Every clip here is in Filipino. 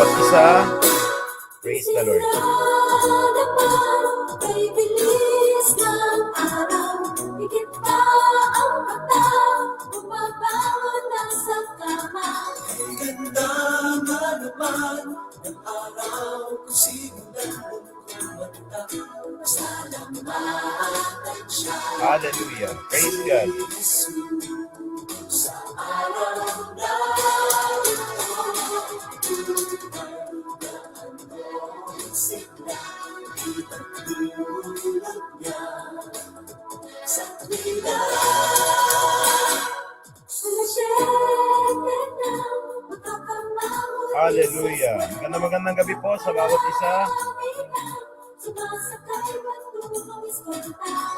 bawat isa. Praise the Lord. Ganda nga naman ng araw kung simulan mong kumanta. Salamatan siya. Hallelujah. Praise God. Sa araw na sigla, itagulog niya sa tuwila. Hallelujah. Magandang gabi po sa bawat isa.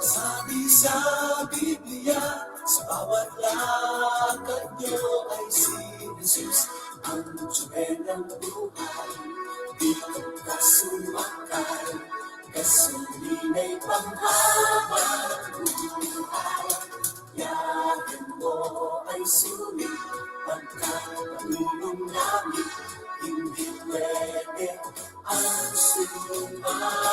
Sabi sa Biblia, sa bawat lakad niyo ay si Jesus, ang tiyuhe ng buhay. Dito ka sumakay, kasulina'y panghabang buhay. Yakin mo ay sulit, pagkat panulong namin, hindi pwede ang sumati.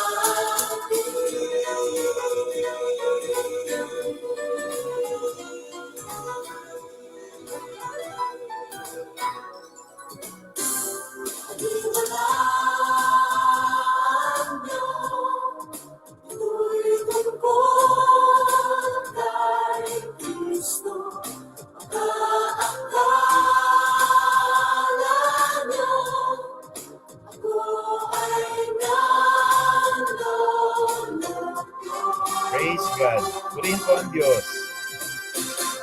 Pag-iwalaan niyo, tuloy tungkol kay Kristo. Akala niyo, ako ay nandun. Praise God. Purihin po ang Diyos.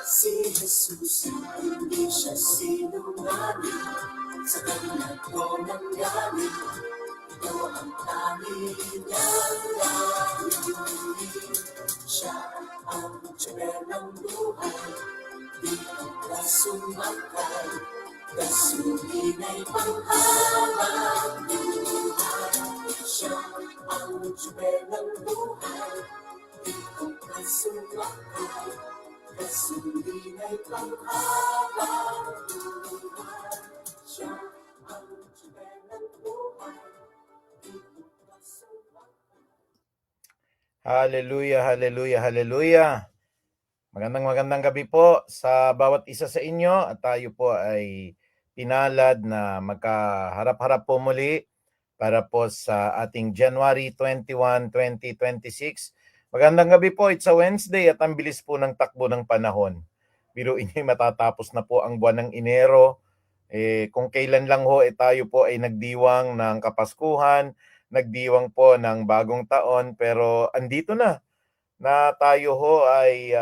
Si Jesus, hindi siya sinungaling. Sa kanya ko nanggaling, ito ang tanging niyang layunin. Siya ang tiyuhe ng buhay, dito ka sumakay, kasulina'y panghabang buhay. Siya ang tiyuhe ng buhay, dito ka sumakay, kasulina'y panghabang buhay. Siya ang tiyuhe ng buhay, dito ka sumakay. Hallelujah, hallelujah, hallelujah. Magandang gabi po sa bawat isa sa inyo at tayo po ay pinalad na magkaharap-harap po muli para po sa ating January 21, 2026. Magandang gabi po, it's a Wednesday at ang bilis po ng takbo ng panahon. Biruin niyo, matatapos na po ang buwan ng Enero. Kung kailan lang ho tayo po ay nagdiwang ng Kapaskuhan, nagdiwang po ng bagong taon, pero andito na tayo ho ay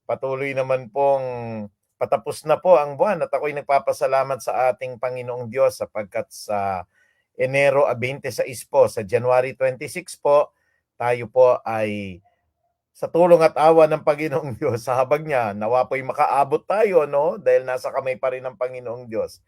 patuloy naman pong patapos na po ang buwan at ako'y nagpapasalamat sa ating Panginoong Diyos sapagkat sa Enero 26 po, sa January 26 po, tayo po ay sa tulong at awa ng Panginoong Diyos, sa habag niya, nawa po'y makaabot tayo, no? Dahil nasa kamay pa rin ng Panginoong Diyos.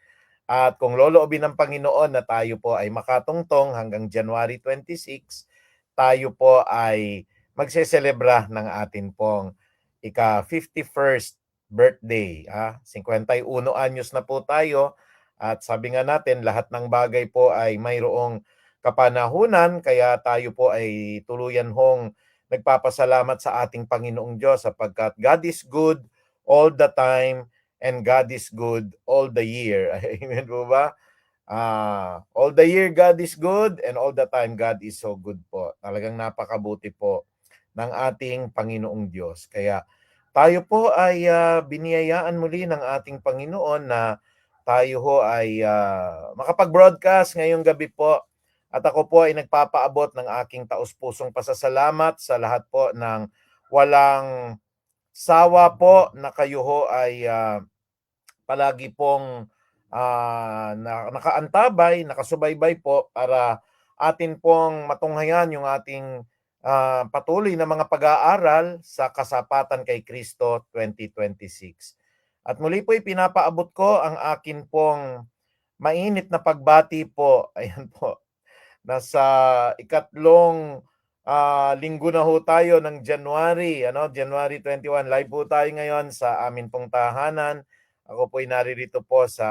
At kung loloobin ng Panginoon na tayo po ay makatungtong hanggang January 26, tayo po ay magseselebra ng atin pong ika-51st birthday. 51 anyos na po tayo at sabi nga natin lahat ng bagay po ay mayroong kapanahunan kaya tayo po ay tuluyan hong nagpapasalamat sa ating Panginoong Diyos sapagkat God is good all the time and God is good all the year. Amen po ba? All the year God is good and all the time God is so good po. Talagang napakabuti po ng ating Panginoong Diyos. Kaya tayo po ay biniyayaan muli ng ating Panginoon na tayo ho ay makapag-broadcast ngayong gabi po. At ako po ay nagpapaabot ng aking taus-pusong pasasalamat sa lahat po ng walang sawa po na kayo ho ay palagi pong nakaantabay, nakasubaybay po para atin pong matunghayan yung ating patuloy na mga pag-aaral sa Kasapatan kay Kristo 2026. At muli po pinapaabot ko ang akin pong mainit na pagbati po. Ayan po. Nasa ikatlong linggo na ho tayo ng January, January 21. Live po tayo ngayon sa amin pong tahanan. Ako po'y naririto po sa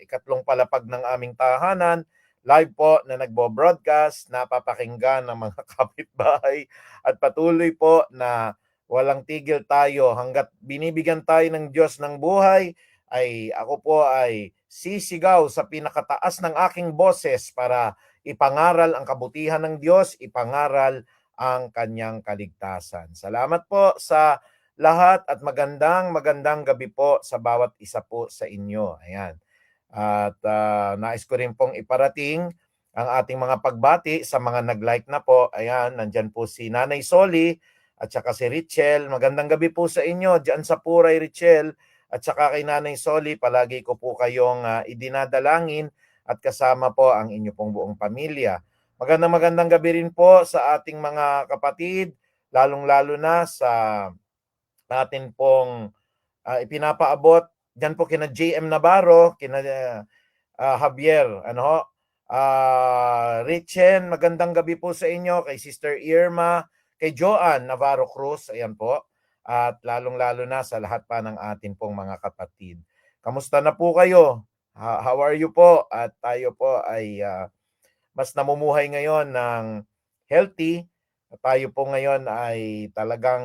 ikatlong palapag ng aming tahanan, live po na nagbo-broadcast, napapakinggan ng mga kapitbahay at patuloy po na walang tigil tayo hangga't binibigyan tayo ng Diyos ng buhay, ay ako po ay sisigaw sa pinakataas ng aking boses para ipangaral ang kabutihan ng Diyos, ipangaral ang kanyang kaligtasan. Salamat po sa lahat at magandang gabi po sa bawat isa po sa inyo. Ayan. At nais ko rin pong iparating ang ating mga pagbati sa mga nag-like na po. Ayan, nandyan po si Nanay Soli at saka si Richel. Magandang gabi po sa inyo dyan sa Puray, Richel. At saka kay Nanay Soli, palagi ko po kayong idinadalangin at kasama po ang inyo pong buong pamilya. Magandang gabi rin po sa ating mga kapatid, lalong-lalo na sa natin pong ipinapaabot dyan po kina JM Navarro, kina Javier, Richen, magandang gabi po sa inyo, kay Sister Irma, kay Joanne Navarro Cruz, ayan po, at lalong-lalo na sa lahat pa ng atin pong mga kapatid. Kamusta na po kayo? How are you po? At tayo po ay mas namumuhay ngayon ng healthy. Tayo po ngayon ay talagang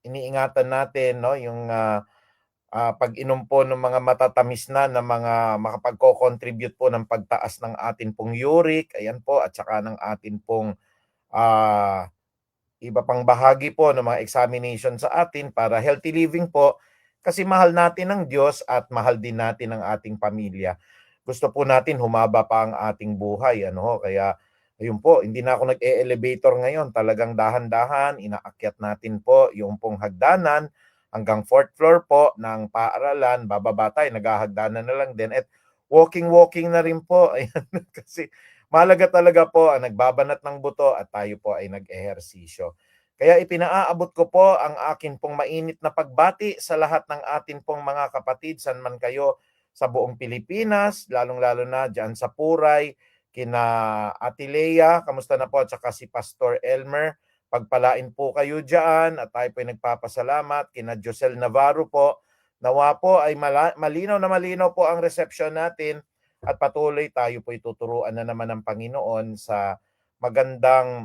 iniingatan natin, no, yung pag-inom po ng mga matatamis na mga makapagko-contribute po ng pagtaas ng atin pong uric, ayan po, at saka ng atin pong iba pang bahagi po ng mga examination sa atin para healthy living po, kasi mahal natin ang Diyos at mahal din natin ang ating pamilya. Gusto po natin humaba pa ang ating buhay, kaya ayun po, hindi na ako nag-e-elevator ngayon, talagang dahan-dahan inaakyat natin po yung pong hagdanan hanggang 4th floor po ng paaralan, bababa tayo, naghahagdanan na lang din at walking na rin po. Ayan, kasi mahalaga talaga po ang nagbabanat ng buto at tayo po ay nag-ehersisyo. Kaya ipinaaabot ko po ang akin pong mainit na pagbati sa lahat ng atin pong mga kapatid, san man kayo sa buong Pilipinas, lalong-lalo na dyan sa Puray, kina Ate Lea, kamusta na po, at saka si Pastor Elmer. Pagpalain po kayo dyan at tayo po ay nagpapasalamat. Kina Josel Navarro po, nawa po ay malinaw po ang reception natin at patuloy tayo po ituturuan na naman ng Panginoon sa magandang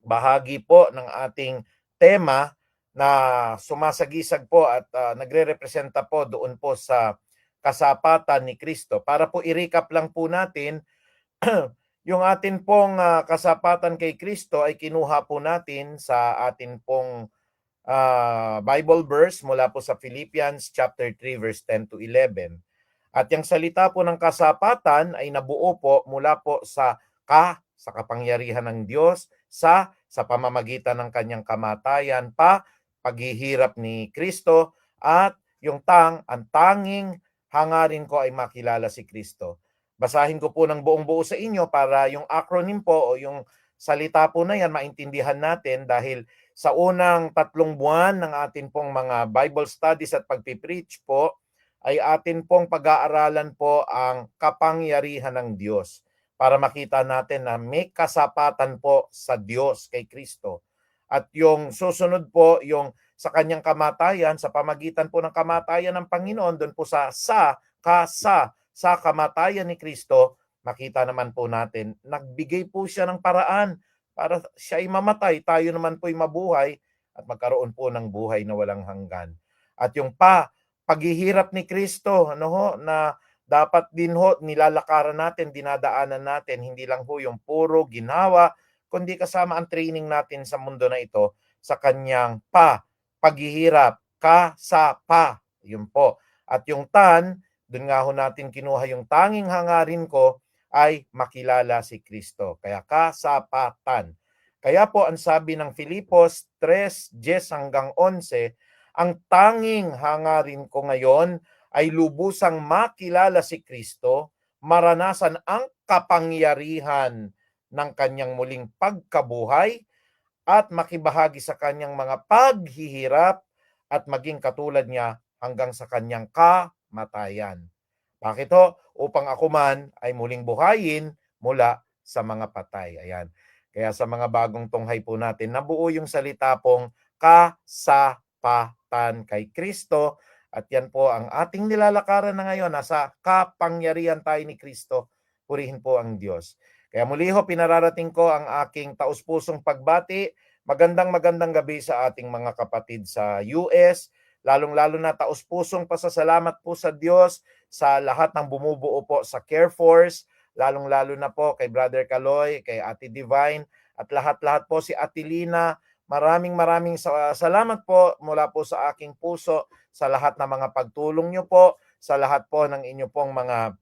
bahagi po ng ating tema na sumasagisag po at nagre-representa po doon po sa kasapatan ni Kristo. Para po i-recap lang po natin, yung atin pong kasapatan kay Kristo ay kinuha po natin sa atin pong Bible verse mula po sa Philippians chapter 3 verse 10 to 11. At yung salita po ng kasapatan ay nabuo po mula po sa kapangyarihan ng Diyos, sa pamamagitan ng kanyang kamatayan, paghihirap ni Kristo, at yung ang tanging hangarin ko ay makilala si Kristo. Basahin ko po ng buong buo sa inyo para yung acronym po o yung salita po na yan maintindihan natin, dahil sa unang 3 buwan ng atin pong mga Bible studies at pagpipreach po ay atin pong pag-aaralan po ang kapangyarihan ng Diyos para makita natin na may kasapatan po sa Diyos kay Kristo. At yung susunod po, yung sa kanyang kamatayan, sa pamagitan po ng kamatayan ng Panginoon, doon po sa kamatayan ni Kristo, makita naman po natin, nagbigay po siya ng paraan para siya ay mamatay, tayo naman po ay mabuhay at magkaroon po ng buhay na walang hanggan. At yung paghihirap ni Kristo, na dapat din nilalakaran natin, dinadaanan natin, hindi lang yung puro ginawa, kundi kasama ang training natin sa mundo na ito sa kanyang paghihirap, yun po. At yung doon nga natin kinuha yung tanging hangarin ko ay makilala si Kristo. Kaya kasapatan. Kaya po ang sabi ng Filipos 3:10-11, ang tanging hangarin ko ngayon ay lubusang makilala si Kristo, maranasan ang kapangyarihan ng kanyang muling pagkabuhay, at makibahagi sa kanyang mga paghihirap at maging katulad niya hanggang sa kanyang kamatayan. Bakit Upang ako man ay muling buhayin mula sa mga patay. Ayan. Kaya sa mga bagong tunghay po natin, nabuo yung salita pong kasapatan kay Kristo, At yan po ang ating nilalakaran na ngayon. Nasa kapangyarihan tayo ni Kristo. Purihin po ang Diyos. Kaya muli ho, pinararating ko ang aking taus-pusong pagbati. Magandang gabi sa ating mga kapatid sa US. Lalong-lalo na taus-pusong pasasalamat po sa Diyos sa lahat ng bumubuo po sa Care Force. Lalong-lalo na po kay Brother Kaloy, kay Ate Divine, at lahat-lahat po si Ate Lina. Maraming salamat po mula po sa aking puso sa lahat ng mga pagtulong nyo po, sa lahat po ng inyo pong mga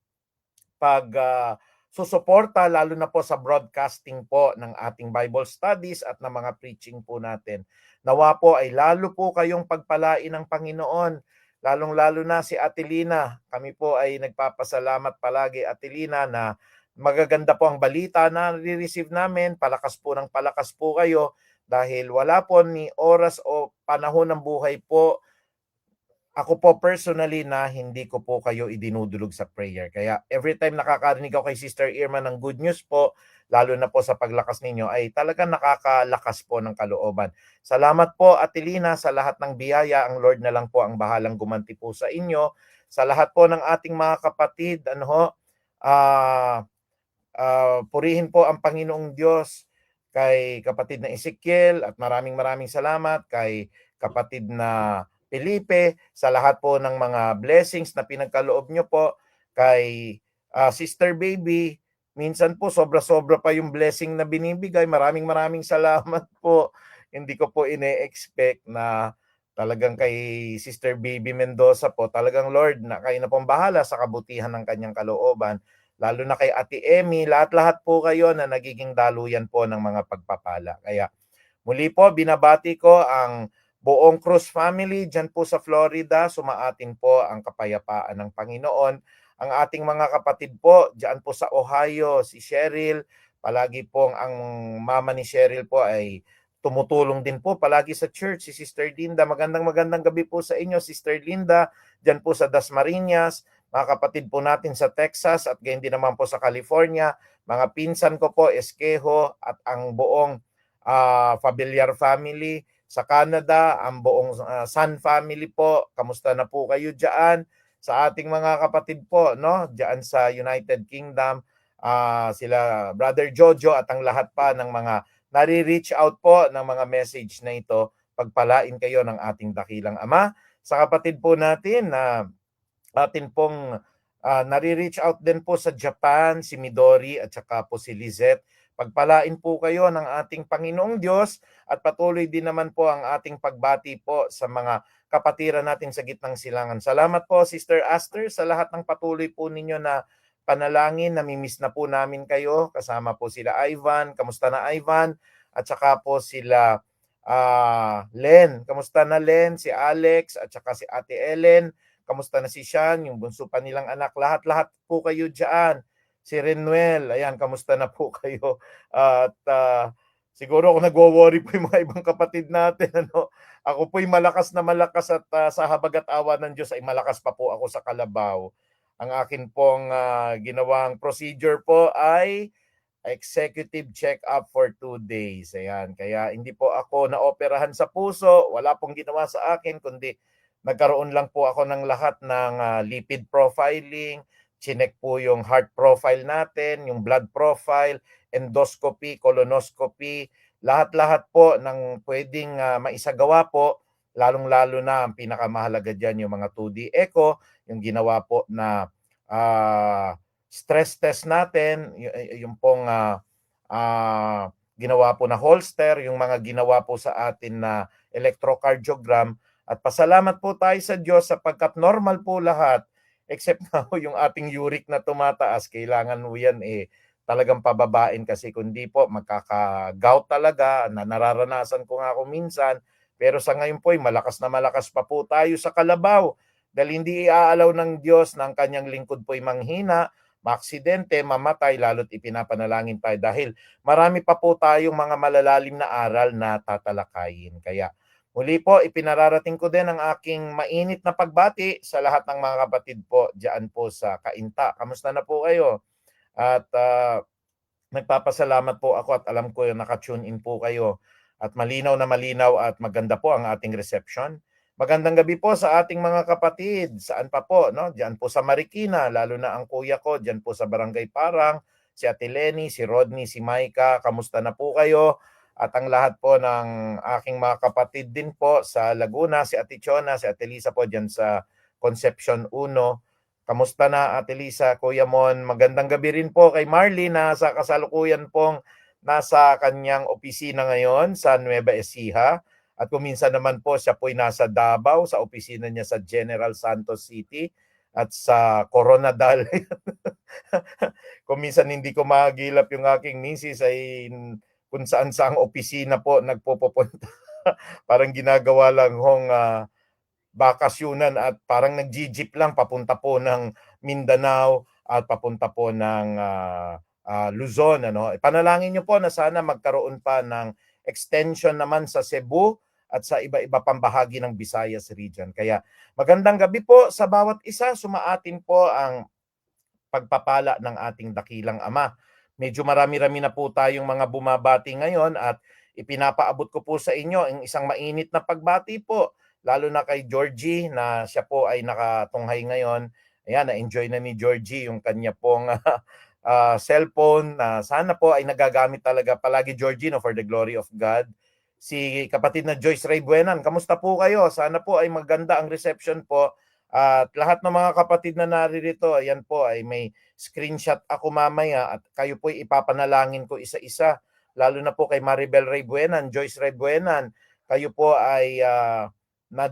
susuporta, lalo na po sa broadcasting po ng ating Bible studies at ng mga preaching po natin. Nawa po ay lalo po kayong pagpalain ng Panginoon, lalong-lalo na si Ate Lina. Kami po ay nagpapasalamat palagi, Ate Lina, na magaganda po ang balita na re-receive namin. Palakas po kayo dahil wala po ni oras o panahon ng buhay po ako po personally na hindi ko po kayo idinudulog sa prayer. Kaya every time nakakarinig ako kay Sister Irma ng good news po, lalo na po sa paglakas ninyo, ay talagang nakakalakas po ng kalooban. Salamat po, Ate Lina, sa lahat ng biyaya. Ang Lord na lang po ang bahalang gumanti po sa inyo. Sa lahat po ng ating mga kapatid, purihin po ang Panginoong Diyos kay kapatid na Ezekiel, at maraming salamat kay kapatid na Felipe, sa lahat po ng mga blessings na pinagkaloob nyo po kay Sister Baby. Minsan po sobra-sobra pa yung blessing na binibigay. Maraming salamat po. Hindi ko po ine-expect na talagang kay Sister Baby Mendoza po, talagang Lord, na kayo na pong bahala sa kabutihan ng kanyang kalooban. Lalo na kay Ate Emmy, lahat-lahat po kayo na nagiging daluyan po ng mga pagpapala. Kaya muli po, binabati ko ang buong Cruz family dyan po sa Florida. Sumaatin po ang kapayapaan ng Panginoon. Ang ating mga kapatid po dyan po sa Ohio, si Cheryl, palagi pong ang mama ni Cheryl po ay tumutulong din po palagi sa church. Si Sister Linda, magandang gabi po sa inyo, Sister Linda, dyan po sa Dasmariñas. Mga kapatid po natin sa Texas at gayon din naman po sa California. Mga pinsan ko po, Esquejo, at ang buong Fabillar family. Sa Canada, ang buong San family po. Kamusta na po kayo dyan? Sa ating mga kapatid po, no? Dyan sa United Kingdom, sila Brother Jojo at ang lahat pa ng mga nare-reach out po ng mga message na ito. Pagpalain kayo ng ating dakilang Ama. Sa kapatid po natin na atin pong nare-reach out din po sa Japan, si Midori at saka po si Lizette. Pagpalain po kayo ng ating Panginoong Diyos at patuloy din naman po ang ating pagbati po sa mga kapatiran natin sa gitnang silangan. Salamat po, Sister Aster, sa lahat ng patuloy po ninyo na panalangin. Namimiss na po namin kayo. Kasama po sila Ivan. Kamusta na, Ivan? At saka po sila Len. Kamusta na, Len? Si Alex at saka si Ate Ellen. Kamusta na si Sean, yung bunso pa nilang anak? Lahat po kayo dyan. Si Renuel, ayan, kamusta na po kayo? At siguro ako nagwo-worry po yung mga ibang kapatid natin. Ano? Ako po'y malakas at sa habagat awa ng Diyos ay malakas pa po ako sa kalabaw. Ang akin pong ginawang procedure po ay executive check-up for 2 days. Ayan, kaya hindi po ako naoperahan sa puso. Wala pong ginawa sa akin, kundi nagkaroon lang po ako ng lahat ng lipid profiling, chinek po yung heart profile natin, yung blood profile, endoscopy, colonoscopy, lahat-lahat po ng pwedeng maisagawa po, lalong-lalo na ang pinakamahalaga dyan yung mga 2D echo, yung ginawa po na stress test natin, yung pong ginawa po na holster, yung mga ginawa po sa atin na electrocardiogram. At pasalamat po tayo sa Diyos sapagkat normal po lahat except na yung ating uric na tumataas. Kailangan mo yan talagang pababain kasi kundi po magkaka-gout talaga na nararanasan ko nga ako minsan. Pero sa ngayon po malakas na malakas pa po tayo sa kalabaw dahil hindi iaalaw ng Diyos na ang kanyang lingkod po'y manghina, maaksidente, mamatay, lalo't ipinapanalangin tayo dahil marami pa po tayong mga malalalim na aral na tatalakayin. Kaya muli po, ipinararating ko din ang aking mainit na pagbati sa lahat ng mga kapatid po diyan po sa Kainta. Kamusta na po kayo? At nagpapasalamat po ako at alam ko yung naka-tune in po kayo. At malinaw na malinaw at maganda po ang ating reception. Magandang gabi po sa ating mga kapatid. Saan pa po, no? Diyan po sa Marikina, lalo na ang kuya ko, diyan po sa Barangay Parang, si Ate Lenny, si Rodney, si Maika. Kamusta na po kayo? At ang lahat po ng aking mga kapatid din po sa Laguna, si Ate Chona, si Ate Lisa po diyan sa Concepcion 1. Kamusta na Ate Lisa, Kuya Mon? Magandang gabi rin po kay Marley na sa kasalukuyan pong nasa kanyang opisina ngayon sa Nueva Ecija. At kung minsan naman po siya po'y nasa Davao sa opisina niya sa General Santos City at sa Coronadal. Kung minsan hindi ko mahagilap yung aking misis ay kung saan saang opisina po nagpupunta. Parang ginagawa lang hong bakasyunan at parang nag-jeep lang papunta po ng Mindanao at papunta po ng Luzon. Ano? Panalangin niyo po na sana magkaroon pa ng extension naman sa Cebu at sa iba-iba pang bahagi ng Visayas region. Kaya magandang gabi po sa bawat isa. Sumaatin po ang pagpapala ng ating dakilang Ama. Medyo marami-rami na po tayong mga bumabati ngayon at ipinapaabot ko po sa inyo ang isang mainit na pagbati po, lalo na kay Georgie na siya po ay nakatunghay ngayon. Ayan, na-enjoy na ni Georgie yung kanya pong cellphone na sana po ay nagagamit talaga palagi, Georgie, no, for the glory of God. Si kapatid na Joyce Ray Buenan, kamusta po kayo? Sana po ay maganda ang reception po. At lahat ng mga kapatid na naririto, ayan po ay may screenshot ako mamaya at kayo po ipapanalangin ko isa-isa. Lalo na po kay Maribel Ray Buenan, Joyce Ray Buenan. Kayo po ay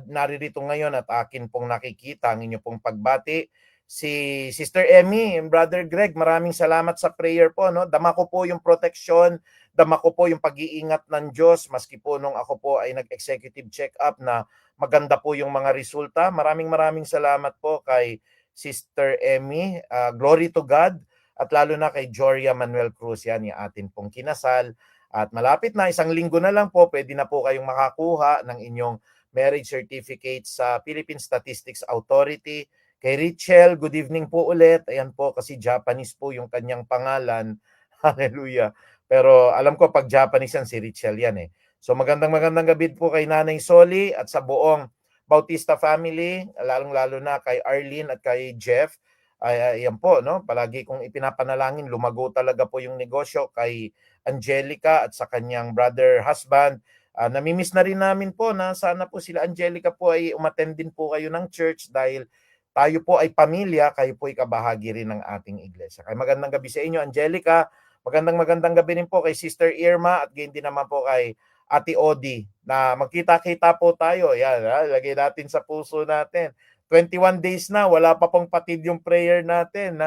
naririto ngayon at akin pong nakikita ang inyo pong pagbati. Si Sister Emmy and Brother Greg, maraming salamat sa prayer po. No? Dama ko po yung protection, dama ko po yung pag-iingat ng Diyos, maski po nung ako po ay nag-executive check-up na maganda po yung mga resulta. Maraming salamat po kay Sister Emmy. Glory to God. At lalo na kay Joria Manuel Cruz, yan yung atin pong kinasal. At malapit na, isang linggo na lang po, pwede na po kayong makakuha ng inyong marriage certificate sa Philippine Statistics Authority. Kay Richel, good evening po ulit. Ayan po, kasi Japanese po yung kanyang pangalan. Hallelujah. Pero alam ko pag Japanese yan, si Richel yan eh. So magandang gabi po kay Nanay Soli at sa buong Bautista family, lalong-lalo na kay Arlene at kay Jeff. Ayan po, no? Palagi kong ipinapanalangin, lumago talaga po yung negosyo kay Angelica at sa kanyang brother husband. Namimiss na rin namin po na sana po sila Angelica po ay umattend din po kayo ng church dahil tayo po ay pamilya, kayo po ay kabahagi rin ng ating iglesia. Kaya magandang gabi sa inyo, Angelica. Magandang gabi rin po kay Sister Irma at gayon din naman po kay Ate Odi na magkita-kita po tayo. Yan, lagay natin sa puso natin. 21 days na, wala pa pong patid yung prayer natin.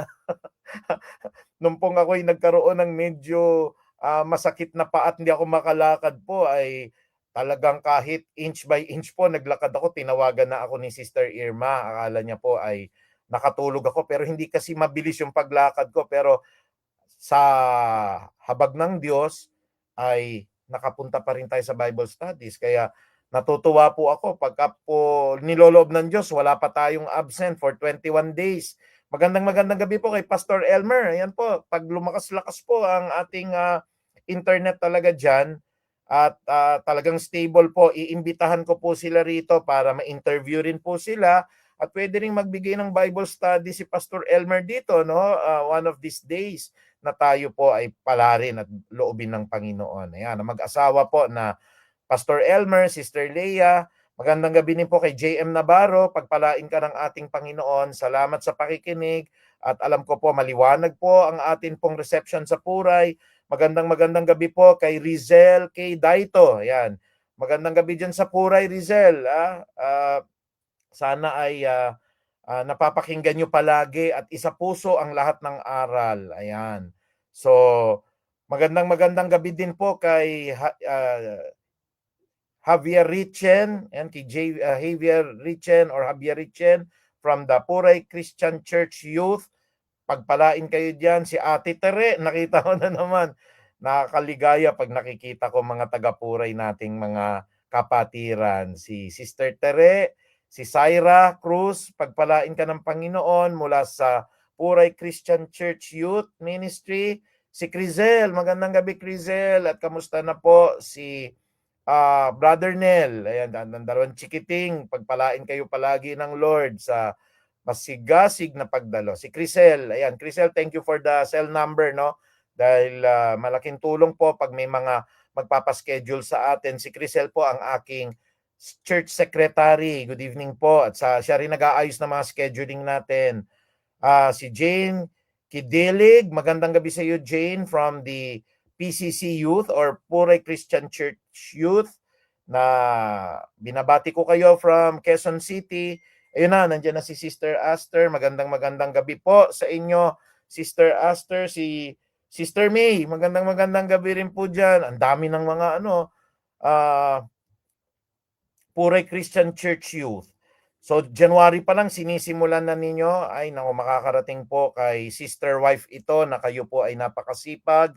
Nung pong ako'y nagkaroon ng medyo masakit na paa at hindi ako makalakad po ay talagang kahit inch by inch po naglakad ako, tinawagan na ako ni Sister Irma. Akala niya po ay nakatulog ako pero hindi kasi mabilis yung paglakad ko. Pero sa habag ng Diyos ay nakapunta pa rin tayo sa Bible studies. Kaya natutuwa po ako pagka po niloloob ng Diyos, wala pa tayong absent for 21 days. Magandang gabi po kay Pastor Elmer. Ayan po, pag lumakas-lakas po ang ating internet talaga dyan, at talagang stable po, iimbitahan ko po sila rito para ma-interview rin po sila at pwede rin magbigay ng Bible study si Pastor Elmer dito, no? One of these days na tayo po ay palarin at loobin ng Panginoon. Ayan, mag-asawa po na Pastor Elmer, Sister Leia. Magandang gabi din po kay JM Navarro. Pagpalain ka ng ating Panginoon. Salamat sa pakikinig at alam ko po maliwanag po ang atin pong reception sa Puray. Magandang gabi po kay Rizel K. Daito. Ayan. Magandang gabi dyan sa Puray, Rizel. Sana ay napapakinggan nyo palagi at isa puso ang lahat ng aral. Ayan. So, magandang gabi din po kay Javier Richen, and kay Javier Richen or Javier Richen from the Puray Christian Church Youth. Pagpalain kayo diyan. Si Ate Tere, nakita ko na naman. Nakakaligaya pag nakikita ko mga taga-Puray nating mga kapatiran. Si Sister Tere, si Syra Cruz, pagpalain ka ng Panginoon mula sa Puray Christian Church Youth Ministry. Si Crizel, magandang gabi Crizel. At kamusta na po si Brother Nel, ayan, ang dalawang chikiting, pagpalain kayo palagi ng Lord sa masigasig na pagdalo. Si Crisel, ayan, Crisel, thank you for the cell number, no? Dahil malaking tulong po pag may mga magpapaschedule sa atin. Si Crisel po ang aking church secretary. Good evening po. At siya rin nag-aayos ng mga scheduling natin. Si Jane Kidilig, magandang gabi sa iyo, Jane, from the PCC Youth or Puray Christian Church Youth, na binabati ko kayo from Quezon City. Ayun na, nandiyan na si Sister Aster. Magandang gabi po sa inyo, Sister Aster. Si Sister May, magandang gabi rin po dyan. Ang dami ng mga Puray Christian Church Youth. So January pa lang sinisimulan na ninyo. Ay nako, makakarating po kay sister wife ito na kayo po ay napakasipag.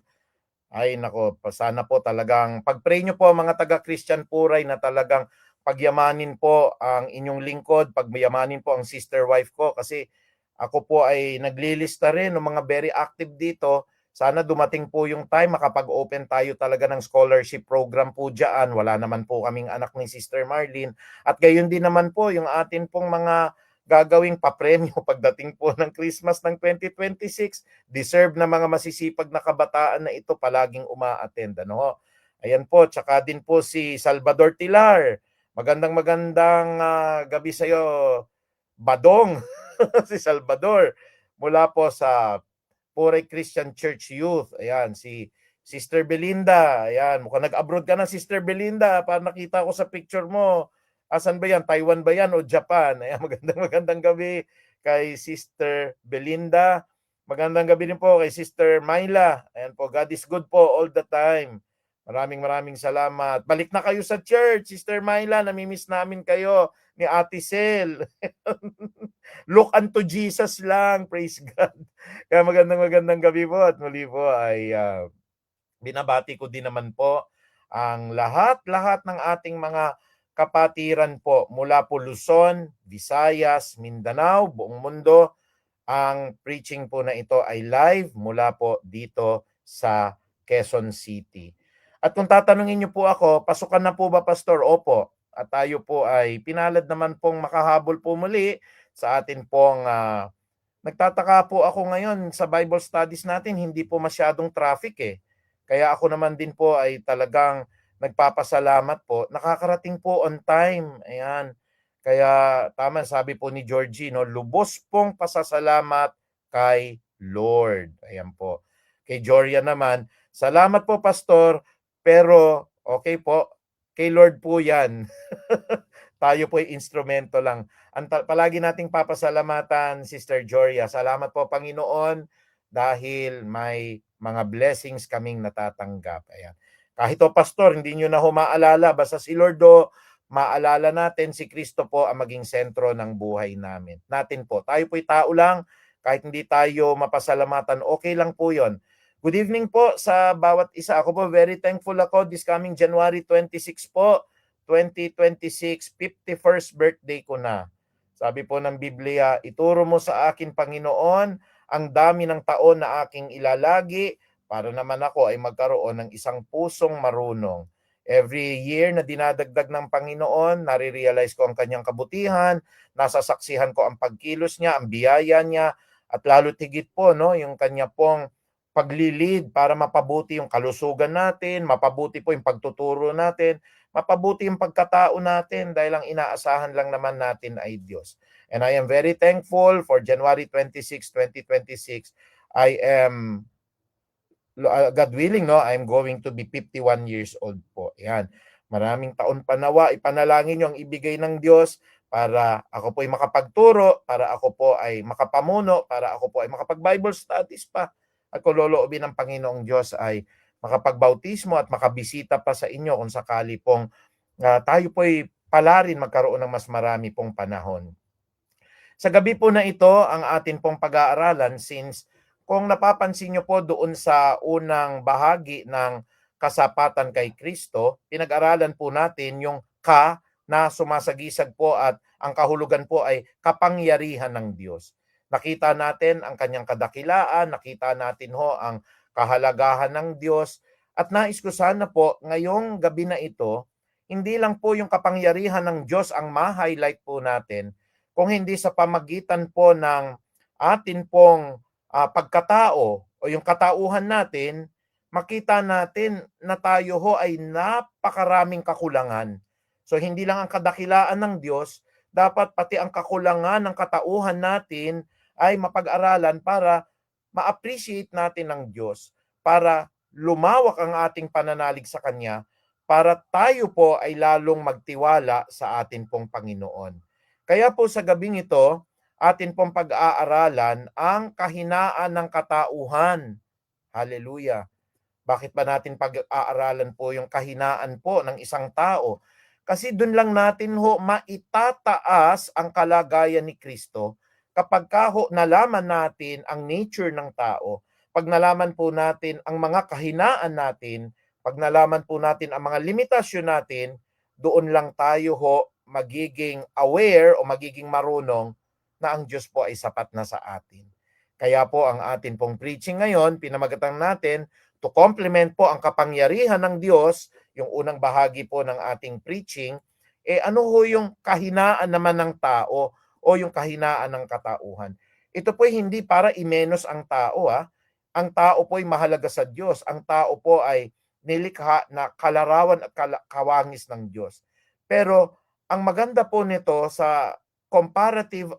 Ay nako, sana po talagang pag-pray nyo po mga taga-Christian Puray na talagang pagyamanin po ang inyong lingkod, pagyamanin po ang sister wife ko, kasi ako po ay naglilista rin ng mga very active dito. Sana dumating po yung time, makapag-open tayo talaga ng scholarship program po dyan. Wala naman po kaming anak ni Sister Marlene. At gayon din naman po yung atin pong mga gagawing papremyo pagdating po ng Christmas ng 2026. Deserve na mga masisipag na kabataan na ito palaging uma-attend. Ano? Ayan po, tsaka din po si Salvador Tilar. Magandang gabi sa iyo, Badong. Si Salvador mula po sa Puray Christian Church Youth. Ayan, si Sister Belinda. Ayan, mukhang nag-abroad ka na, Sister Belinda. Para nakita ko sa picture mo. Asan ba yan? Taiwan ba yan o Japan? Ayan, magandang gabi kay Sister Belinda. Magandang gabi din po kay Sister Myla. Ayan po, God is good po all the time. Maraming salamat. Balik na kayo sa church, Sister Myla. Namimiss namin kayo ni Ate Sel. Look unto Jesus lang. Praise God. Kaya magandang gabi po, at muli po ay binabati ko din naman po ang lahat ng ating mga kapatiran po mula po Luzon, Visayas, Mindanao, buong mundo. Ang preaching po na ito ay live mula po dito sa Quezon City. At kung tatanungin niyo po ako, pasukan na po ba, Pastor? Opo. At tayo po ay pinalad naman pong makahabol po muli sa atin pong nagtataka po ako ngayon sa Bible studies natin, hindi po masyadong traffic eh. Kaya ako naman din po ay talagang nagpapasalamat po. Nakakarating po on time. Ayan. Kaya tama sabi po ni Georgie, no, lubos pong pasasalamat kay Lord. Ayan po. Kay Joria naman, salamat po Pastor, pero okay po, kay Lord po yan. Tayo po ay instrumento lang. Palagi nating papasalamatan, Sister Joria. Salamat po, Panginoon, dahil may mga blessings kaming natatanggap. Ayan. Kahit o, Pastor, hindi nyo na humaalala. Basta si Lord maalala natin, si Kristo po ang maging sentro ng buhay natin po. Tayo po'y tao lang. Kahit hindi tayo mapasalamatan, okay lang po yon. Good evening po sa bawat isa. Ako po, very thankful ako this coming January 26 po, 2026, 51st birthday ko na. Sabi po ng Biblia, ituro mo sa akin, Panginoon, ang dami ng taon na aking ilalagi para naman ako ay magkaroon ng isang pusong marunong. Every year na dinadagdag ng Panginoon, nare-realize ko ang kanyang kabutihan, nasasaksihan ko ang pagkilos niya, ang biyaya niya, at lalo tigit po, no, yung kanya pong paglilid para mapabuti yung kalusugan natin, mapabuti po yung pagtuturo natin, mapabuti yung pagkatao natin, dahil ang inaasahan lang naman natin ay Diyos. And I am very thankful for January 26, 2026. I am, God willing, no, I'm going to be 51 years old po. Yan. Maraming taon pa nawa, ipanalangin nyo ang ibigay ng Diyos para ako po ay makapagturo, para ako po ay makapamuno, para ako po ay makapag-Bible studies pa. At kung loloobin ng Panginoong Diyos ay makapagbautismo at makabisita pa sa inyo kung sakali pong tayo po'y pala rin magkaroon ng mas marami pong panahon. Sa gabi po na ito, ang atin pong pag-aaralan, since kung napapansin nyo po doon sa unang bahagi ng kasapatan kay Kristo, pinag-aralan po natin yung na sumasagisag po, at ang kahulugan po ay kapangyarihan ng Diyos. Nakita natin ang kanyang kadakilaan, nakita natin ang kahalagahan ng Diyos, at nais ko sana po ngayong gabi na ito hindi lang po yung kapangyarihan ng Diyos ang ma-highlight po natin, kung hindi sa pamagitan po ng atin pong pagkatao o yung katauhan natin, makita natin na tayo ho ay napakaraming kakulangan. So hindi lang ang kadakilaan ng Diyos, dapat pati ang kakulangan ng katauhan natin ay mapag-aralan para ma-appreciate natin ng Diyos, para lumawak ang ating pananalig sa Kanya, para tayo po ay lalong magtiwala sa atin pong Panginoon. Kaya po sa gabing ito, atin pong pag-aaralan ang kahinaan ng katauhan. Hallelujah. Bakit ba natin pag-aaralan po yung kahinaan po ng isang tao? Kasi doon lang natin ho maitataas ang kalagayan ni Kristo kapag ho nalaman natin ang nature ng tao, pag nalaman po natin ang mga kahinaan natin, pag nalaman po natin ang mga limitasyon natin, doon lang tayo ho magiging aware o magiging marunong na ang Diyos po ay sapat na sa atin. Kaya po ang atin pong preaching ngayon, pinamagatan natin to complement po ang kapangyarihan ng Diyos, yung unang bahagi po ng ating preaching, ano ho yung kahinaan naman ng tao o yung kahinaan ng katauhan. Ito po hindi para imenos ang tao. Ang tao po ay mahalaga sa Diyos. Ang tao po ay nilikha na kalarawan at kawangis ng Diyos. Pero ang maganda po nito sa comparative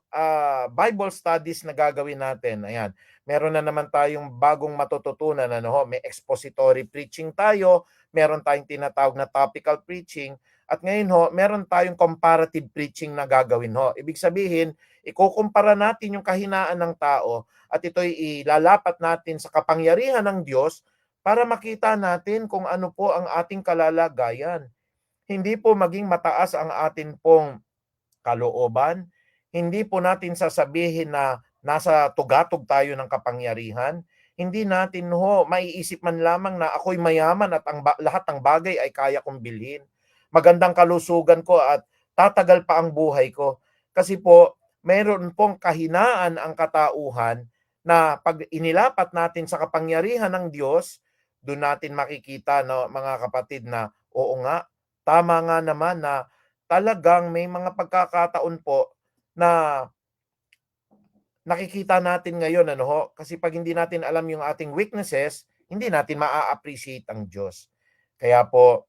Bible studies na gagawin natin, ayan, meron na naman tayong bagong matututunan, may expository preaching tayo, meron tayong tinatawag na topical preaching, at ngayon meron tayong comparative preaching na gagawin Ibig sabihin, ikukumpara natin yung kahinaan ng tao at ito'y ilalapat natin sa kapangyarihan ng Diyos para makita natin kung ano po ang ating kalalagayan. Hindi po maging mataas ang atin pong kalooban. Hindi po natin sasabihin na nasa tugatog tayo ng kapangyarihan. Hindi natin maiisip man lamang na ako'y mayaman at lahat ng bagay ay kaya kong bilhin. Magandang kalusugan ko at tatagal pa ang buhay ko. Kasi po, mayroon pong kahinaan ang katauhan na pag inilapat natin sa kapangyarihan ng Diyos, doon natin makikita, mga kapatid, na oo nga, tama nga naman na talagang may mga pagkakataon po na nakikita natin ngayon, kasi pag hindi natin alam yung ating weaknesses, hindi natin maa-appreciate ang Diyos. Kaya po,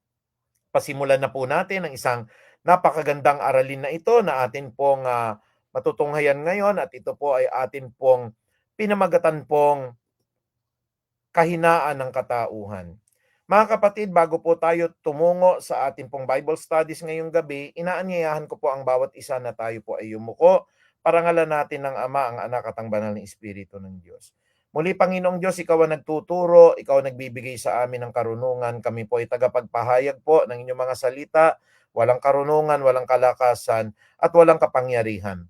pasimulan na po natin ang isang napakagandang aralin na ito na atin pong matutunghayan ngayon, at ito po ay atin pong pinamagatan pong kahinaan ng katauhan. Mga kapatid, bago po tayo tumungo sa ating pong Bible studies ngayong gabi, inaanyayahan ko po ang bawat isa na tayo po ay yumuko, parangalan natin ng Ama, ang Anak at ang Banal na Espiritu ng Diyos. Muli, Panginoong Diyos, Ikaw ang nagtuturo, Ikaw ang nagbibigay sa amin ng karunungan. Kami po ay tagapagpahayag po ng inyong mga salita, walang karunungan, walang kalakasan, at walang kapangyarihan.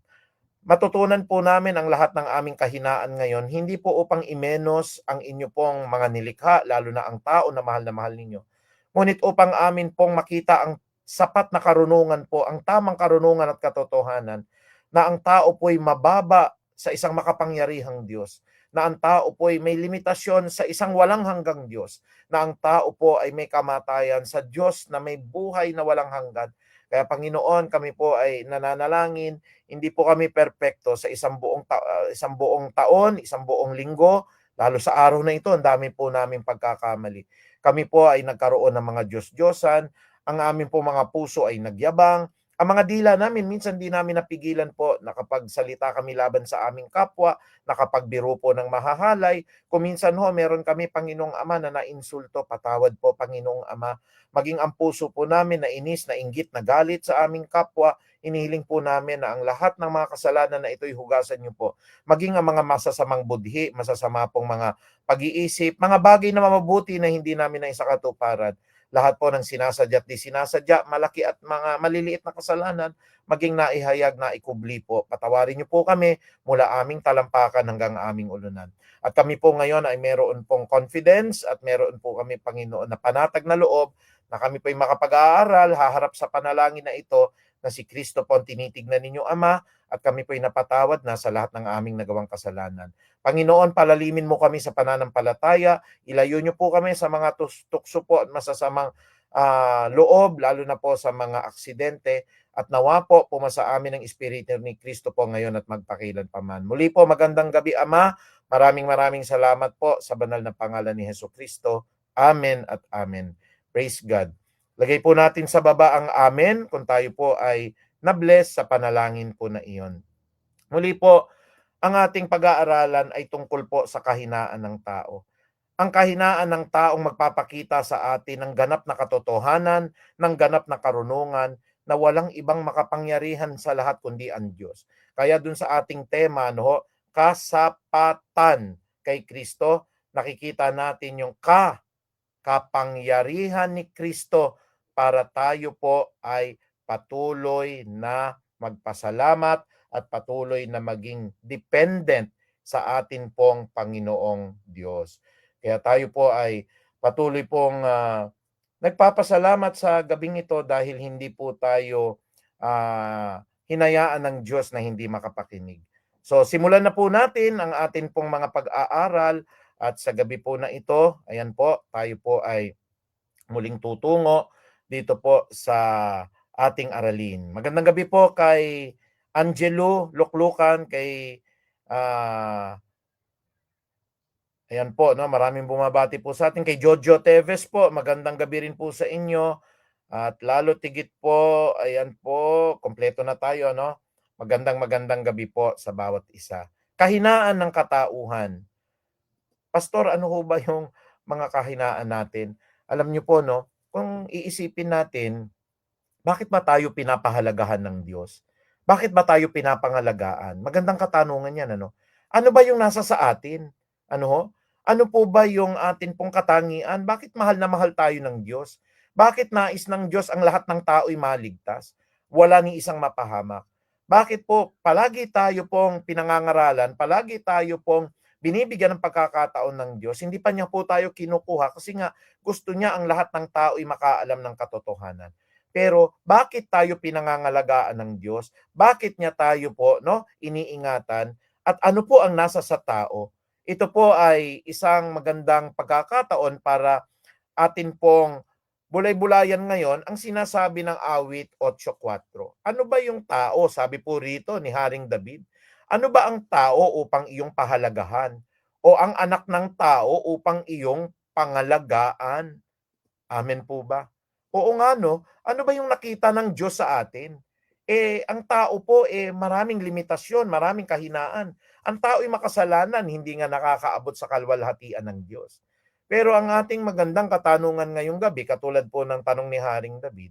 Matutunan po namin ang lahat ng aming kahinaan ngayon, hindi po upang imenos ang inyo pong mga nilikha, lalo na ang tao na mahal ninyo. Ngunit upang amin pong makita ang sapat na karunungan po, ang tamang karunungan at katotohanan, na ang tao po'y mababa sa isang makapangyarihang Diyos, na ang tao po'y may limitasyon sa isang walang hanggang Diyos, na ang tao po ay may kamatayan sa Diyos na may buhay na walang hanggan. Kaya Panginoon, kami po ay nananalangin, hindi po kami perpekto sa isang buong taon, isang buong linggo, lalo sa araw na ito, ang dami po namin pagkakamali. Kami po ay nagkaroon ng mga Diyos-Diyosan, ang amin po mga puso ay nagyabang, ang mga dila namin, minsan di namin napigilan po, nakapagsalita kami laban sa aming kapwa, nakapagbiro po ng mahahalay. Kung minsan meron kami, Panginoong Ama, na nainsulto, patawad po, Panginoong Ama. Maging ang puso po namin na inis, na inggit, na galit sa aming kapwa, inihiling po namin na ang lahat ng mga kasalanan na ito'y hugasan niyo po. Maging ang mga masasamang budhi, masasama pong mga pag-iisip, mga bagay na mabuti na hindi namin na isakatuparan. Lahat po ng sinasadya at di sinasadya, malaki at mga maliliit na kasalanan, maging naihayag, naikubli po. Patawarin niyo po kami mula aming talampakan hanggang aming ulunan. At kami po ngayon ay meron pong confidence at meron po kami, Panginoon, na panatag na loob na kami po ay makapag-aaral, haharap sa panalangin na ito, na si Kristo po ang tinitignan ninyo, Ama, at kami po ay napatawad na sa lahat ng aming nagawang kasalanan. Panginoon, palalimin mo kami sa pananampalataya, ilayo niyo po kami sa mga tukso po at masasamang loob, lalo na po sa mga aksidente. At nawa po pumasa amin ang Espiritu ni Kristo po ngayon at magpakilan paman. Muli po, magandang gabi, Ama. Maraming salamat po sa banal na pangalan ni Jesucristo. Amen at amen. Praise God. Lagay po natin sa baba ang amen kung tayo po ay na-bless sa panalangin po na iyon. Muli po, ang ating pag-aaralan ay tungkol po sa kahinaan ng tao. Ang kahinaan ng taong magpapakita sa atin ng ganap na katotohanan, ng ganap na karunungan, na walang ibang makapangyarihan sa lahat kundi ang Diyos. Kaya dun sa ating tema, no, kasapatan kay Kristo, nakikita natin yung kapangyarihan ni Kristo para tayo po ay patuloy na magpasalamat at patuloy na maging dependent sa atin pong Panginoong Diyos. Kaya tayo po ay patuloy pong nagpapasalamat sa gabing ito dahil hindi po tayo hinayaan ng Diyos na hindi makapakinig. So simulan na po natin ang atin pong mga pag-aaral at sa gabi po na ito, ayan po, tayo po ay muling tutungo dito po sa ating aralin. Magandang gabi po kay Angelo Luklukan, kay ayan po, no, maraming bumabati po sa atin. Kay Jojo Teves po, magandang gabi rin po sa inyo. At lalo tigit po, ayan po, kompleto na tayo, no? Magandang gabi po sa bawat isa. Kahinaan ng katauhan. Pastor, ano ho ba yung mga kahinaan natin? Alam niyo po, no, kung iisipin natin, bakit ba tayo pinapahalagahan ng Diyos? Bakit ba tayo pinapangalagaan? Magandang katanungan yan, ano? Ano ba yung nasa sa atin? Ano ho? Ano po ba yung atin pong katangian? Bakit mahal na mahal tayo ng Diyos? Bakit nais ng Diyos ang lahat ng tao'y maligtas? Wala ni isang mapahamak. Bakit po palagi tayo pong pinangangaralan, palagi tayo pong binibigyan ng pagkakataon ng Diyos? Hindi pa niya po tayo kinukuha kasi nga gusto niya ang lahat ng tao'y makaalam ng katotohanan. Pero bakit tayo pinangangalagaan ng Diyos? Bakit niya tayo po, no, iniingatan? At ano po ang nasa sa tao? Ito po ay isang magandang pagkakataon para atin pong bulay-bulayan ngayon ang sinasabi ng awit 8:4. Ano ba yung tao? Sabi po rito ni Haring David. Ano ba ang tao upang iyong pahalagahan? O ang anak ng tao upang iyong pangalagaan? Amen po ba? Oo nga, no? Ano ba yung nakita ng Diyos sa atin? Ang tao po, maraming limitasyon, maraming kahinaan. Ang tao ay makasalanan, hindi nga nakakaabot sa kalwalhatian ng Diyos. Pero ang ating magandang katanungan ngayong gabi, katulad po ng tanong ni Haring David,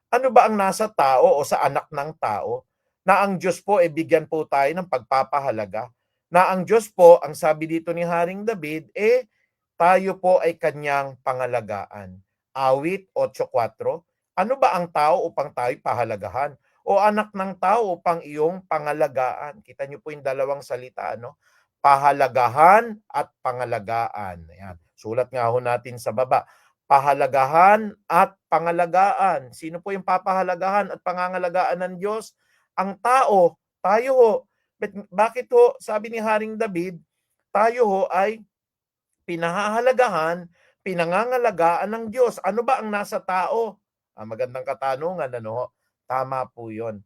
ano ba ang nasa tao o sa anak ng tao na ang Diyos po bigyan po tayo ng pagpapahalaga? Na ang Diyos po, ang sabi dito ni Haring David, tayo po ay kanyang pangalagaan. Awit 8:4. Ano ba ang tao upang tayo pahalagahan? O anak ng tao upang iyong pangalagaan? Kita niyo po yung dalawang salita, no? Pahalagahan at pangalagaan. Ayan. Sulat nga ho natin sa baba. Pahalagahan at pangalagaan. Sino po yung papahalagahan at pangangalagaan ng Diyos? Ang tao. Tayo ho. Bakit ho? Sabi ni Haring David, tayo ho ay pinahahalagahan, pinangangalagaan ng Diyos. Ano ba ang nasa tao? Magandang katanungan, ano? Tama po 'yon.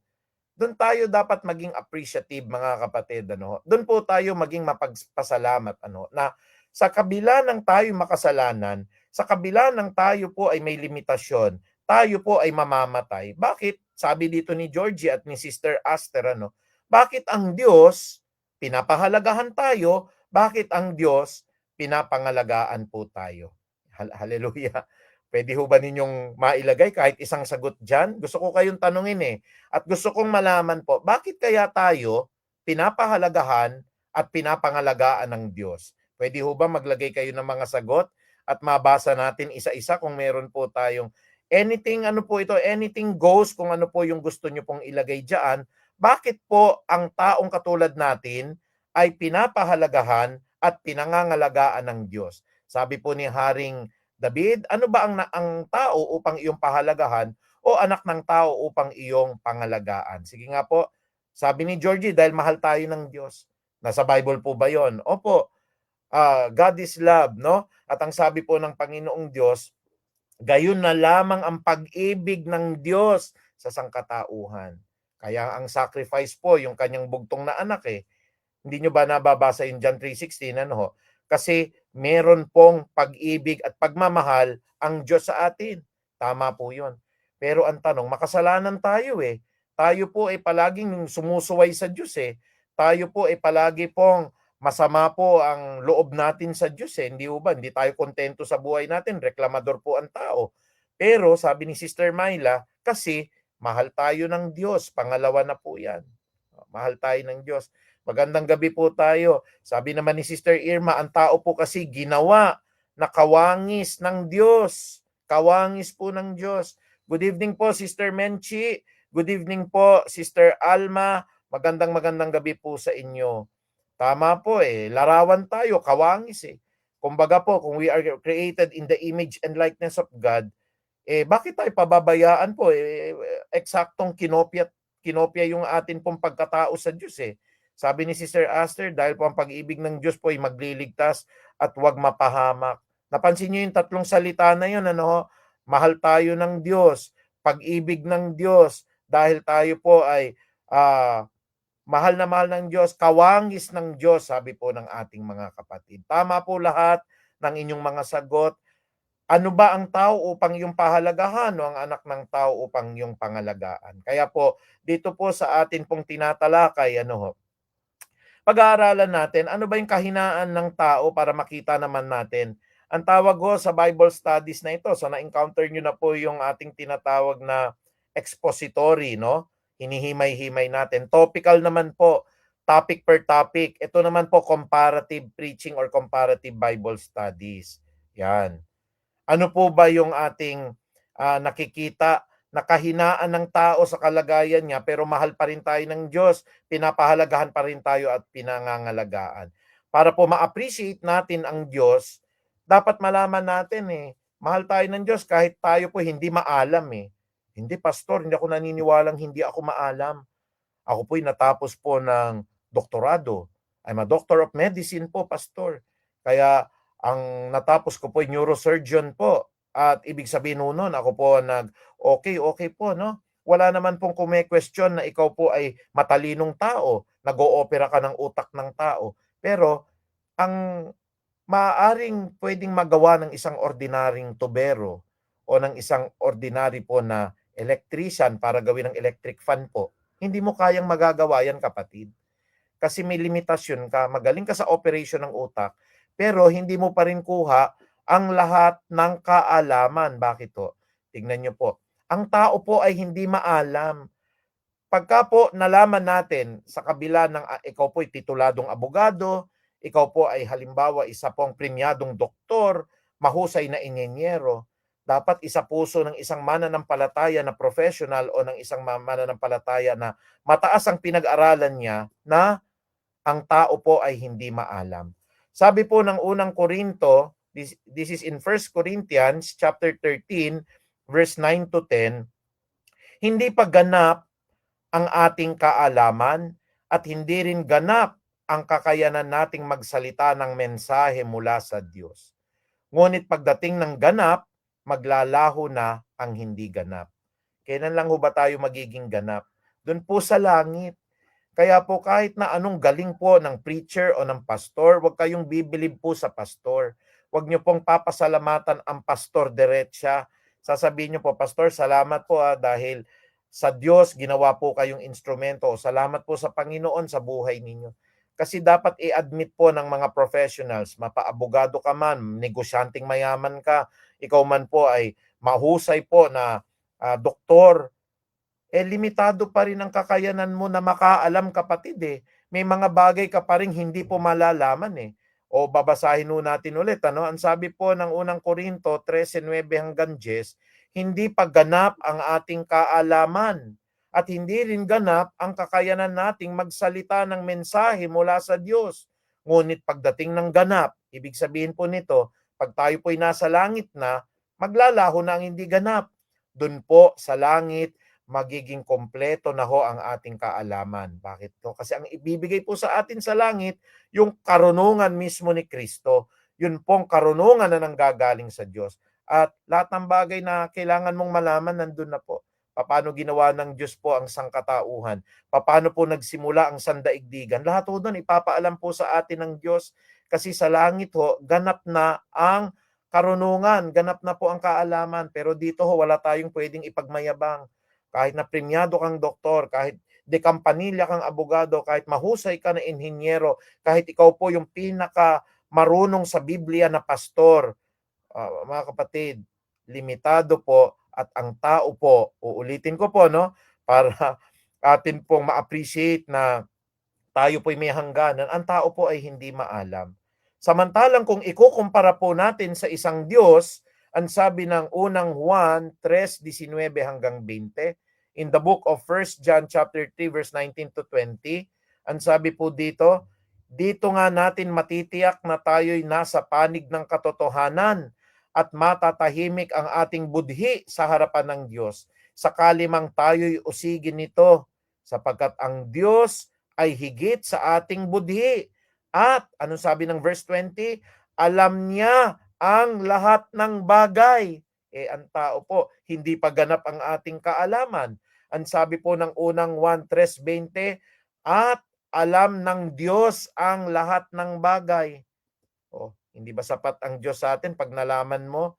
Doon tayo dapat maging appreciative, mga kapatid, ano? Doon po tayo maging mapagpasalamat, ano, na sa kabila ng tayo makasalanan, sa kabila ng tayo po ay may limitasyon, tayo po ay mamamatay. Bakit? Sabi dito ni Georgie at ni Sister Aster, ano? Bakit ang Diyos pinapahalagahan tayo? Bakit ang Diyos pinapangalagaan po tayo? Hallelujah. Pwede ho ba ninyong mailagay kahit isang sagot dyan? Gusto ko kayong tanungin At gusto kong malaman po, bakit kaya tayo pinapahalagahan at pinapangalagaan ng Diyos? Pwede ho ba maglagay kayo ng mga sagot at mabasa natin isa-isa kung meron po tayong anything, ano po ito, anything goes, kung ano po yung gusto nyo pong ilagay dyan. Bakit po ang taong katulad natin ay pinapahalagahan at pinangangalagaan ng Diyos? Sabi po ni Haring David, ano ba ang tao upang iyong pahalagahan o anak ng tao upang iyong pangalagaan? Sige nga po, sabi ni Georgie, dahil mahal tayo ng Diyos. Nasa Bible po ba yon? Opo, God is love, no? At ang sabi po ng Panginoong Diyos, gayon na lamang ang pag-ibig ng Diyos sa sangkatauhan. Kaya ang sacrifice po, yung kanyang bugtong na anak Hindi nyo ba nababasa yung John 3:16, ano ho? Kasi meron pong pag-ibig at pagmamahal ang Diyos sa atin. Tama po yun. Pero ang tanong, makasalanan tayo Tayo po ay palaging sumusuway sa Diyos Tayo po ay palagi pong masama po ang loob natin sa Diyos Hindi ba? Hindi tayo kontento sa buhay natin. Reklamador po ang tao. Pero sabi ni Sister Myla, kasi mahal tayo ng Diyos. Pangalawa na po yan. Mahal tayo ng Diyos. Magandang gabi po tayo. Sabi naman ni Sister Irma, ang tao po kasi ginawa na kawangis ng Diyos. Kawangis po ng Diyos. Good evening po, Sister Menchi. Good evening po, Sister Alma. Magandang gabi po sa inyo. Tama po larawan tayo, kawangis Kumbaga po, kung we are created in the image and likeness of God, bakit tayo pababayaan po? Eksaktong kinopya yung atin pong pagkatao sa Diyos Sabi ni Sister Aster, dahil po ang pag-ibig ng Diyos po ay magliligtas at huwag mapahamak. Napansin niyo yung tatlong salita na yun, ano? Mahal tayo ng Diyos, pag-ibig ng Diyos, dahil tayo po ay mahal na mahal ng Diyos, kawangis ng Diyos, sabi po ng ating mga kapatid. Tama po lahat ng inyong mga sagot. Ano ba ang tao upang iyong pahalagahan o ang anak ng tao upang iyong pangalagaan? Kaya po, dito po sa atin pong tinatalakay, pag-aaralan natin, ano ba yung kahinaan ng tao para makita naman natin. Ang tawag sa Bible studies na ito, so na-encounter nyo na po yung ating tinatawag na expository, no? Hinihimay-himay natin. Topical naman po, topic per topic. Ito naman po, comparative preaching or comparative Bible studies. Yan. Ano po ba yung ating nakikita na kahinaan ng tao sa kalagayan niya pero mahal pa rin tayo ng Diyos, pinapahalagahan pa rin tayo at pinangangalagaan. Para po ma-appreciate natin ang Diyos, dapat malaman natin mahal tayo ng Diyos kahit tayo po hindi maalam Hindi, pastor, hindi ako naniniwalang hindi ako maalam. Ako po'y natapos po ng doktorado. I'm a doctor of medicine po, pastor. Kaya ang natapos ko po ay neurosurgeon po. At ibig sabihin nun, ako po okay po, no? Wala naman pong kume-question na ikaw po ay matalinong tao, nag-oopera ka ng utak ng tao. Pero ang maaaring pwedeng magawa ng isang ordinaryong tubero o ng isang ordinary po na electrician para gawin ng electric fan po, hindi mo kayang magagawa yan, kapatid. Kasi may limitasyon ka, magaling ka sa operation ng utak, pero hindi mo pa rin kuha ang lahat ng kaalaman. Bakit to? Tingnan nyo po. Ang tao po ay hindi maalam. Pagka po nalaman natin sa kabila ng ikaw po ay tituladong abogado, ikaw po ay halimbawa isa pong premyadong doktor, mahusay na inyenyero, dapat isa puso ng isang mananampalataya na professional o ng isang mananampalataya na mataas ang pinag-aralan niya na ang tao po ay hindi maalam. Sabi po ng unang Korinto, this is in 1 Corinthians chapter 13, verse 9 to 10, hindi pa ganap ang ating kaalaman at hindi rin ganap ang kakayanan nating magsalita ng mensahe mula sa Diyos. Ngunit pagdating ng ganap, maglalaho na ang hindi ganap. Kailan lang ho ba tayo magiging ganap? Doon po sa langit. Kaya po kahit na anong galing po ng preacher o ng pastor, huwag kayong bibilib po sa pastor. Huwag niyo pong papasalamatan ang pastor diretsa. Sasabihin niyo po, pastor, salamat po dahil sa Diyos ginawa po kayong instrumento. Salamat po sa Panginoon sa buhay ninyo. Kasi dapat i-admit po ng mga professionals, mapaabogado ka man, negosyanteng mayaman ka, ikaw man po ay mahusay po na doktor, limitado pa rin ang kakayanan mo na makaalam, kapatid May mga bagay ka pa rin hindi po malalaman O babasahin ho natin ulit, Ang sabi po ng unang Korinto 13:9 hanggang 10, hindi pa ganap ang ating kaalaman at hindi rin ganap ang kakayanan nating magsalita ng mensahe mula sa Diyos. Ngunit pagdating ng ganap, ibig sabihin po nito, pag tayo po'y nasa langit na, maglalaho na ang hindi ganap. Doon po sa langit, magiging kompleto na ho ang ating kaalaman. Bakit to? Kasi ang ibibigay po sa atin sa langit, yung karunungan mismo ni Kristo. Yun pong karunungan na nanggagaling sa Diyos. At lahat ng bagay na kailangan mong malaman, nandun na po. Paano ginawa ng Diyos po ang sangkatauhan? Paano po nagsimula ang sandaigdigan? Lahat po doon ipapaalam po sa atin ng Diyos. Kasi sa langit ho, ganap na ang karunungan, ganap na po ang kaalaman. Pero dito ho, wala tayong pwedeng ipagmayabang. Kahit na premyado kang doktor, kahit de kampanilya kang abogado, kahit mahusay ka na inhinyero, kahit ikaw po yung pinaka marunong sa Biblia na pastor, mga kapatid, limitado po at ang tao po, uulitin ko po, no, para atin pong ma-appreciate na tayo po'y may hangganan, ang tao po ay hindi maalam. Samantalang kung ikukumpara po natin sa isang Diyos, ang sabi ng unang Juan 3:19 hanggang 20, in the book of 1 John chapter 3 verse 19 to 20, ang sabi po dito nga natin matitiyak na tayo'y nasa panig ng katotohanan at matatahimik ang ating budhi sa harapan ng Diyos, sakali mang tayo'y usigin nito, sapagkat ang Diyos ay higit sa ating budhi. At, anong sabi ng verse 20? Alam niya ang lahat ng bagay. Ang tao po, hindi pa ganap ang ating kaalaman. Ang sabi po ng unang 1:3:20, at alam ng Diyos ang lahat ng bagay. Hindi ba sapat ang Diyos sa atin pag nalaman mo,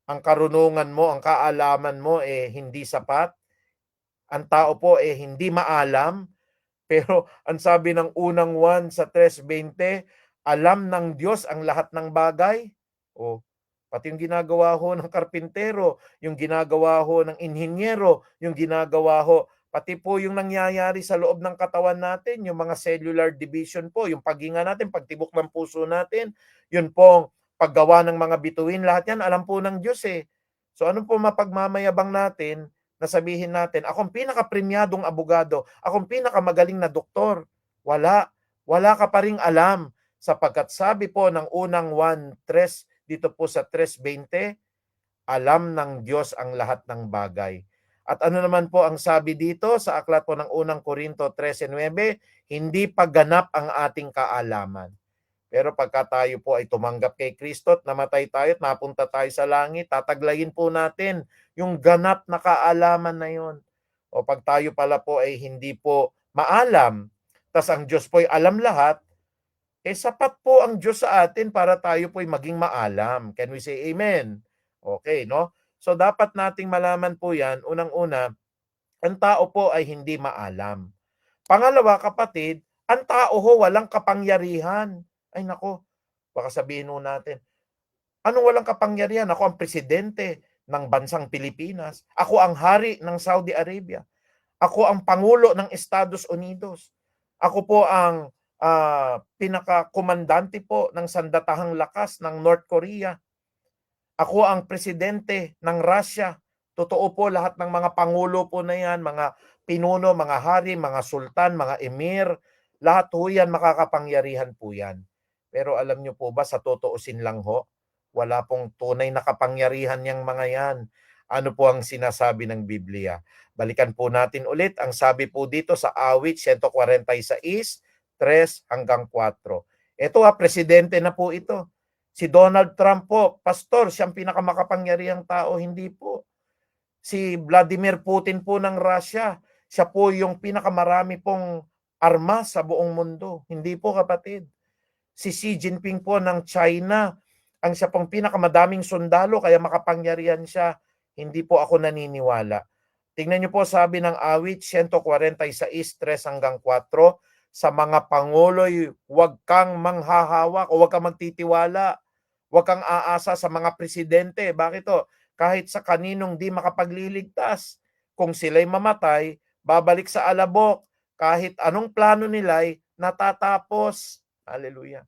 ang karunungan mo, ang kaalaman mo hindi sapat? Ang tao po hindi maalam, pero ang sabi ng unang 1 sa 3:20, alam ng Diyos ang lahat ng bagay. Pati yung ginagawa ho ng karpintero, yung ginagawa ho ng inhinyero, yung ginagawa ho, pati po yung nangyayari sa loob ng katawan natin, yung mga cellular division po, yung paghinga natin, pagtibok ng puso natin, yun pong paggawa ng mga bituin, lahat yan alam po ng Diyos eh. So ano po mapagmamayabang natin na sabihin natin, akong pinaka-premyadong abogado, akong pinakamagaling na doktor? Wala ka pa ring alam, sapagkat sabi po ng unang 1:3 dito po sa 3:20, alam ng Diyos ang lahat ng bagay. At ano naman po ang sabi dito sa aklat po ng unang Korinto 13:9, hindi pa ganap ang ating kaalaman. Pero pagka tayo po ay tumanggap kay Kristo at namatay tayo at napunta tayo sa langit, tataglayin po natin yung ganap na kaalaman na yun. O pag tayo pala po ay hindi po maalam, tas ang Diyos po ay alam lahat, sapat po ang Diyos sa atin para tayo po'y maging maalam. Can we say amen? Okay, no? So dapat nating malaman po yan, unang-una, ang tao po ay hindi maalam. Pangalawa, kapatid, ang tao ho walang kapangyarihan. Ay nako, baka sabihin ho natin, anong walang kapangyarihan? Ako ang presidente ng bansang Pilipinas. Ako ang hari ng Saudi Arabia. Ako ang pangulo ng Estados Unidos. Ako po ang pinaka-komandante po ng sandatahang lakas ng North Korea. Ako ang presidente ng Russia. Totoo po, lahat ng mga pangulo po na yan, mga pinuno, mga hari, mga sultan, mga emir, lahat po yan, makakapangyarihan po yan. Pero alam nyo po ba, sa tutuusin lang ho, wala pong tunay na kapangyarihan yang mga yan. Ano po ang sinasabi ng Biblia? Balikan po natin ulit ang sabi po dito sa awit 146, 3 hanggang 4. Ito presidente na po ito. Si Donald Trump po, pastor, siyang pinakamakapangyarihang tao, hindi po. Si Vladimir Putin po ng Russia, siya po yung pinakamarami pong armas sa buong mundo. Hindi po, kapatid. Si Xi Jinping po ng China, ang siya pong pinakamadaming sundalo, kaya makapangyarihan siya. Hindi po ako naniniwala. Tingnan niyo po, sabi ng awit 146, 3 hanggang 4, sa mga pangulo'y huwag kang manghahawak o huwag kang magtitiwala. Huwag kang aasa sa mga presidente. Bakit to? Kahit sa kaninong di makapagliligtas. Kung sila'y mamatay, babalik sa alabok. Kahit anong plano nila'y natatapos. Hallelujah.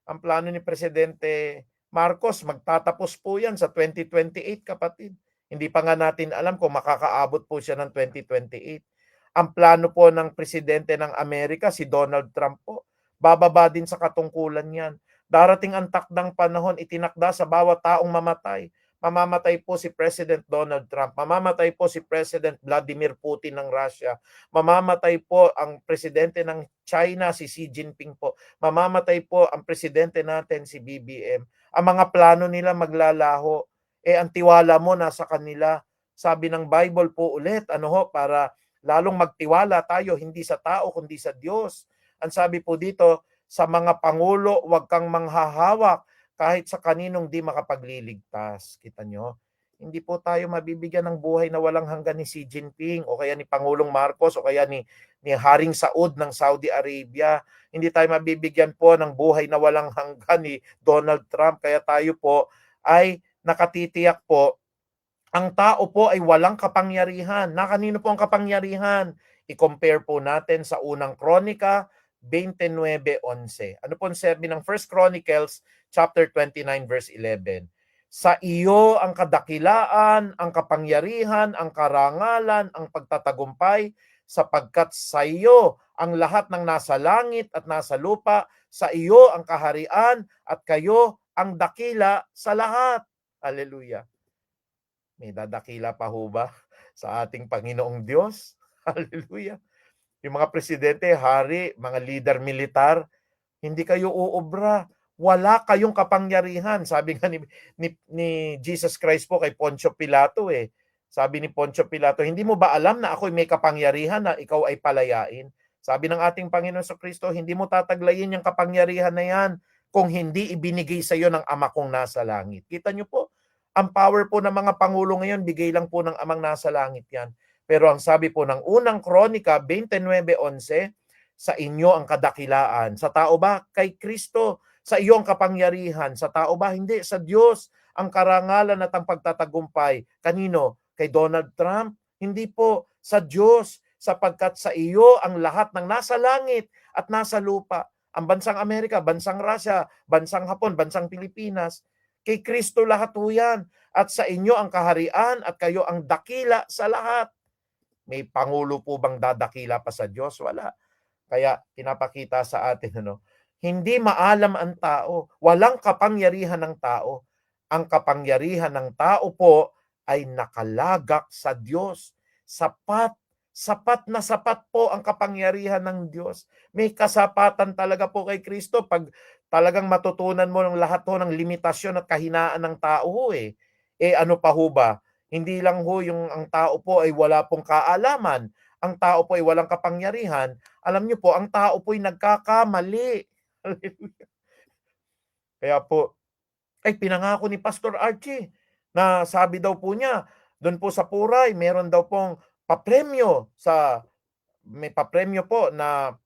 Ang plano ni Presidente Marcos, magtatapos po yan sa 2028, kapatid. Hindi pa nga natin alam kung makakaabot po siya ng 2028. Ang plano po ng presidente ng Amerika, si Donald Trump po, bababa din sa katungkulan yan. Darating ang takdang panahon, itinakda sa bawat taong mamatay. Mamamatay po si President Donald Trump. Mamamatay po si President Vladimir Putin ng Russia. Mamamatay po ang presidente ng China, si Xi Jinping po. Mamamatay po ang presidente natin, si BBM. Ang mga plano nila maglalaho. ang tiwala mo nasa kanila. Sabi ng Bible po ulit, para lalong magtiwala tayo, hindi sa tao, kundi sa Diyos. Ang sabi po dito, sa mga pangulo, huwag kang manghahawak kahit sa kaninong di makapagliligtas. Kita nyo? Hindi po tayo mabibigyan ng buhay na walang hanggan ni Xi Jinping o kaya ni Pangulong Marcos o kaya ni Haring Saud ng Saudi Arabia. Hindi tayo mabibigyan po ng buhay na walang hanggan ni Donald Trump. Kaya tayo po ay nakatitiyak po, ang tao po ay walang kapangyarihan. Na kanino po ang kapangyarihan? I-compare po natin sa unang Kronika 29:11. Ano po ang sabi ng First Chronicles chapter 29 verse 11? Sa iyo ang kadakilaan, ang kapangyarihan, ang karangalan, ang pagtatagumpay, sapagkat sa iyo ang lahat ng nasa langit at nasa lupa, sa iyo ang kaharian at kayo ang dakila sa lahat. Hallelujah. May dadakila pa ho ba sa ating Panginoong Diyos? Hallelujah. Yung mga presidente, hari, mga leader militar, hindi kayo uubra. Wala kayong kapangyarihan. Sabi nga ni Jesus Christ po kay Poncio Pilato Sabi ni Poncio Pilato, hindi mo ba alam na ako'y may kapangyarihan na ikaw ay palayain? Sabi ng ating Panginoon sa Kristo, hindi mo tataglayin yung kapangyarihan na yan kung hindi ibinigay sa iyo ng Ama kong nasa langit. Kita niyo po, ang power po ng mga pangulo ngayon, bigay lang po ng Amang nasa langit yan. Pero ang sabi po ng unang Kronika 29:11, sa inyo ang kadakilaan. Sa tao ba? Kay Kristo. Sa iyo ang kapangyarihan. Sa tao ba? Hindi. Sa Diyos ang karangalan at ang pagtatagumpay. Kanino? Kay Donald Trump? Hindi po. Sa Diyos. Sapagkat sa iyo ang lahat ng nasa langit at nasa lupa. Ang bansang Amerika, bansang Russia, bansang Hapon, bansang Pilipinas. Kay Kristo lahat po yan. At sa inyo ang kaharian at kayo ang dakila sa lahat. May pangulo po bang dadakila pa sa Diyos? Wala. Kaya pinapakita sa atin, hindi maalam ang tao. Walang kapangyarihan ng tao. Ang kapangyarihan ng tao po ay nakalagak sa Diyos. Sapat na sapat po ang kapangyarihan ng Diyos. May kasapatan talaga po kay Kristo pag talagang matutunan mo ng lahat ho ng limitasyon at kahinaan ng tao ano pa ho ba? Hindi lang ho yung ang tao po ay wala pong kaalaman, ang tao po ay walang kapangyarihan. Alam niyo po, ang tao po ay nagkakamali. Kaya po, ay pinangako ni Pastor Archie na sabi daw po niya, doon po sa Puray, meron daw pong may papremyo po na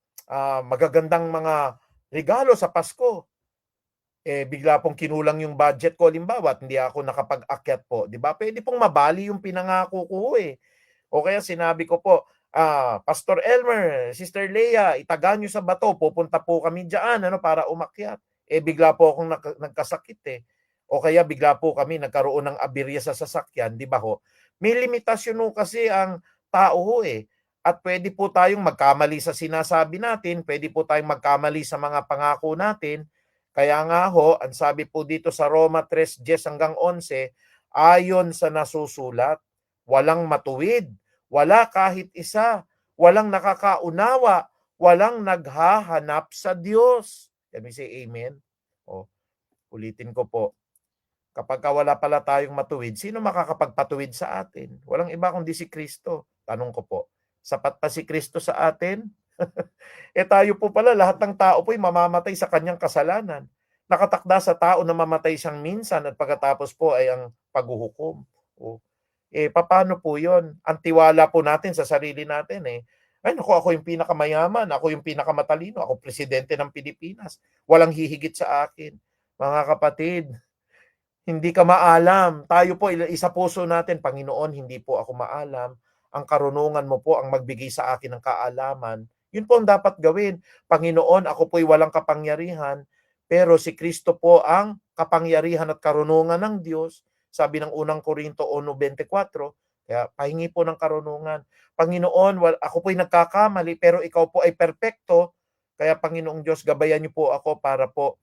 magagandang mga regalo sa Pasko. Bigla pong kinulang yung budget ko, halimbawa, hindi ako nakapag-akyat po, di ba? Pwede pong mabali yung pinangako ko O kaya sinabi ko po, Pastor Elmer, Sister Leah, itaga nyo sa bato, pupunta po kami diyan para umakyat. Bigla po akong nagkasakit O kaya bigla po kami nagkaroon ng aberya sa sasakyan, di ba ho? May limitasyon ho kasi ang tao At pwede po tayong magkamali sa sinasabi natin, pwede po tayong magkamali sa mga pangako natin. Kaya nga ho, ang sabi po dito sa Roma 3:10-11, ayon sa nasusulat, walang matuwid, wala kahit isa, walang nakakaunawa, walang naghahanap sa Diyos. Can we say amen? Ulitin ko po. Kapag wala pala tayong matuwid, sino makakapagpatuwid sa atin? Walang iba kundi si Kristo. Tanong ko po, sapat pa si Kristo sa atin? Tayo po pala, lahat ng tao po'y mamamatay sa kanyang kasalanan. Nakatakda sa tao na mamatay siyang minsan at pagkatapos po ay ang paghuhukom. Paano po yun? Ang tiwala po natin sa sarili natin Ay naku, ako yung pinakamayaman, ako yung pinakamatalino, ako presidente ng Pilipinas. Walang hihigit sa akin. Mga kapatid, hindi ka maalam. Tayo po, isa puso natin, Panginoon, hindi po ako maalam. Ang karunungan mo po ang magbigay sa akin ng kaalaman. Yun po ang dapat gawin. Panginoon, ako po'y walang kapangyarihan, pero si Kristo po ang kapangyarihan at karunungan ng Diyos. Sabi ng unang Korinto 1:24, kaya pahingi po ng karunungan. Panginoon, ako po'y nagkakamali, pero ikaw po ay perpekto. Kaya Panginoong Diyos, gabayan niyo po ako para po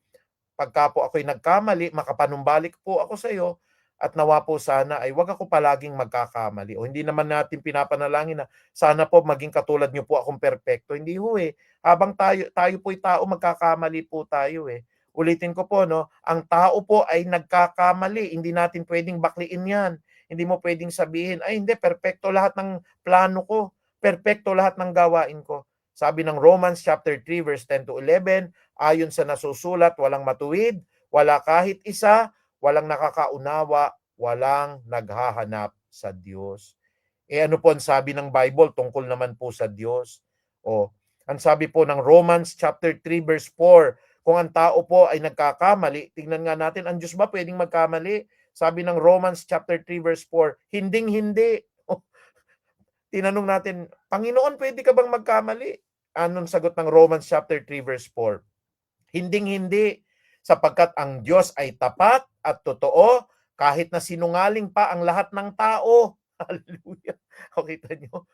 pagka po ako'y nagkamali, makapanumbalik po ako sa iyo at nawa po sana ay wag ako palaging magkakamali. O hindi naman natin pinapanalangin na sana po maging katulad niyo po akong perpekto. Hindi ho Habang tayo po'y tao, magkakamali po tayo Ulitin ko po, no? Ang tao po ay nagkakamali. Hindi natin pwedeng bakliin yan. Hindi mo pwedeng sabihin, ay hindi, perpekto lahat ng plano ko. Perpekto lahat ng gawain ko. Sabi ng Romans chapter 3 verse 10 to 11, ayon sa nasusulat, walang matuwid, wala kahit isa, walang nakakaunawa, walang naghahanap sa Diyos. Ano po ang sabi ng Bible tungkol naman po sa Diyos? Ang sabi po ng Romans chapter 3 verse 4, kung ang tao po ay nagkakamali, tingnan nga natin, ang Diyos ba pwedeng magkamali? Sabi ng Romans chapter 3 verse 4, hinding-hindi. Tinanong natin, Panginoon, pwede ka bang magkamali? Anong sagot ng Romans chapter 3 verse 4? Hinding-hindi, sapagkat ang Diyos ay tapat at totoo kahit na sinungaling pa ang lahat ng tao. Hallelujah. O kita nyo,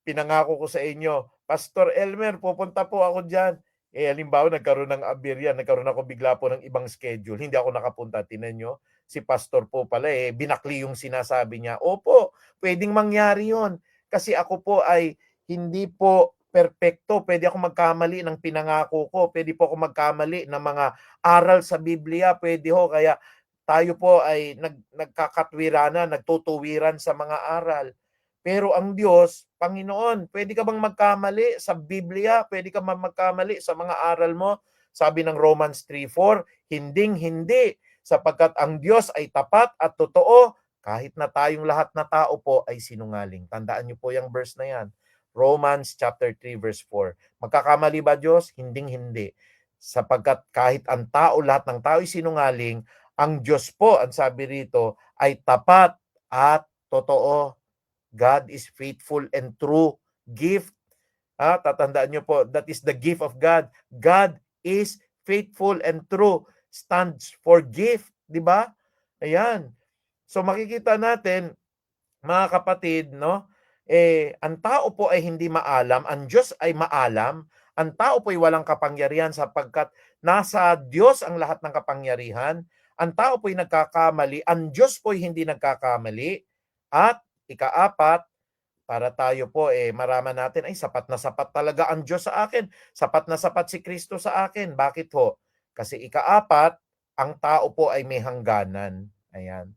pinangako ko sa inyo, Pastor Elmer, pupunta po ako dyan. Halimbawa, nagkaroon ng aberya, nagkaroon ako bigla po ng ibang schedule. Hindi ako nakapunta. Tinan nyo, si Pastor po pala, binakli yung sinasabi niya. Opo, pwedeng mangyari yon. Kasi ako po ay hindi po perpekto. Pwede ako magkamali ng pinangako ko. Pwede po ako magkamali ng mga aral sa Biblia. Pwede ho, kaya tayo po ay nagkakatwiranan, nagtutuwiran sa mga aral. Pero ang Diyos, Panginoon, pwede ka bang magkamali sa Biblia? Pwede ka bang magkamali sa mga aral mo? Sabi ng Romans 3:4, hinding-hindi, sapagkat ang Diyos ay tapat at totoo, kahit na tayong lahat na tao po ay sinungaling. Tandaan niyo po yung verse na yan. Romans chapter 3 verse 4. Magkakamali ba Diyos? Hinding-hindi. Sapagkat kahit ang tao, lahat ng tao ay sinungaling, ang Diyos po, ang sabi rito, ay tapat at totoo. God is faithful and true. Gift. Tatandaan nyo po, that is the gift of God. God is faithful and true. Stands for gift. Di ba? Ayan. So makikita natin, mga kapatid, no? Ang tao po ay hindi maalam. Ang Diyos ay maalam. Ang tao po ay walang kapangyarihan sapagkat nasa Diyos ang lahat ng kapangyarihan. Ang tao po ay nagkakamali. Ang Diyos po ay hindi nagkakamali. At ikaapat, para tayo po maraman natin, ay sapat na sapat talaga ang Diyos sa akin. Sapat na sapat si Kristo sa akin. Bakit ho? Kasi ikaapat, ang tao po ay may hangganan. Ayan.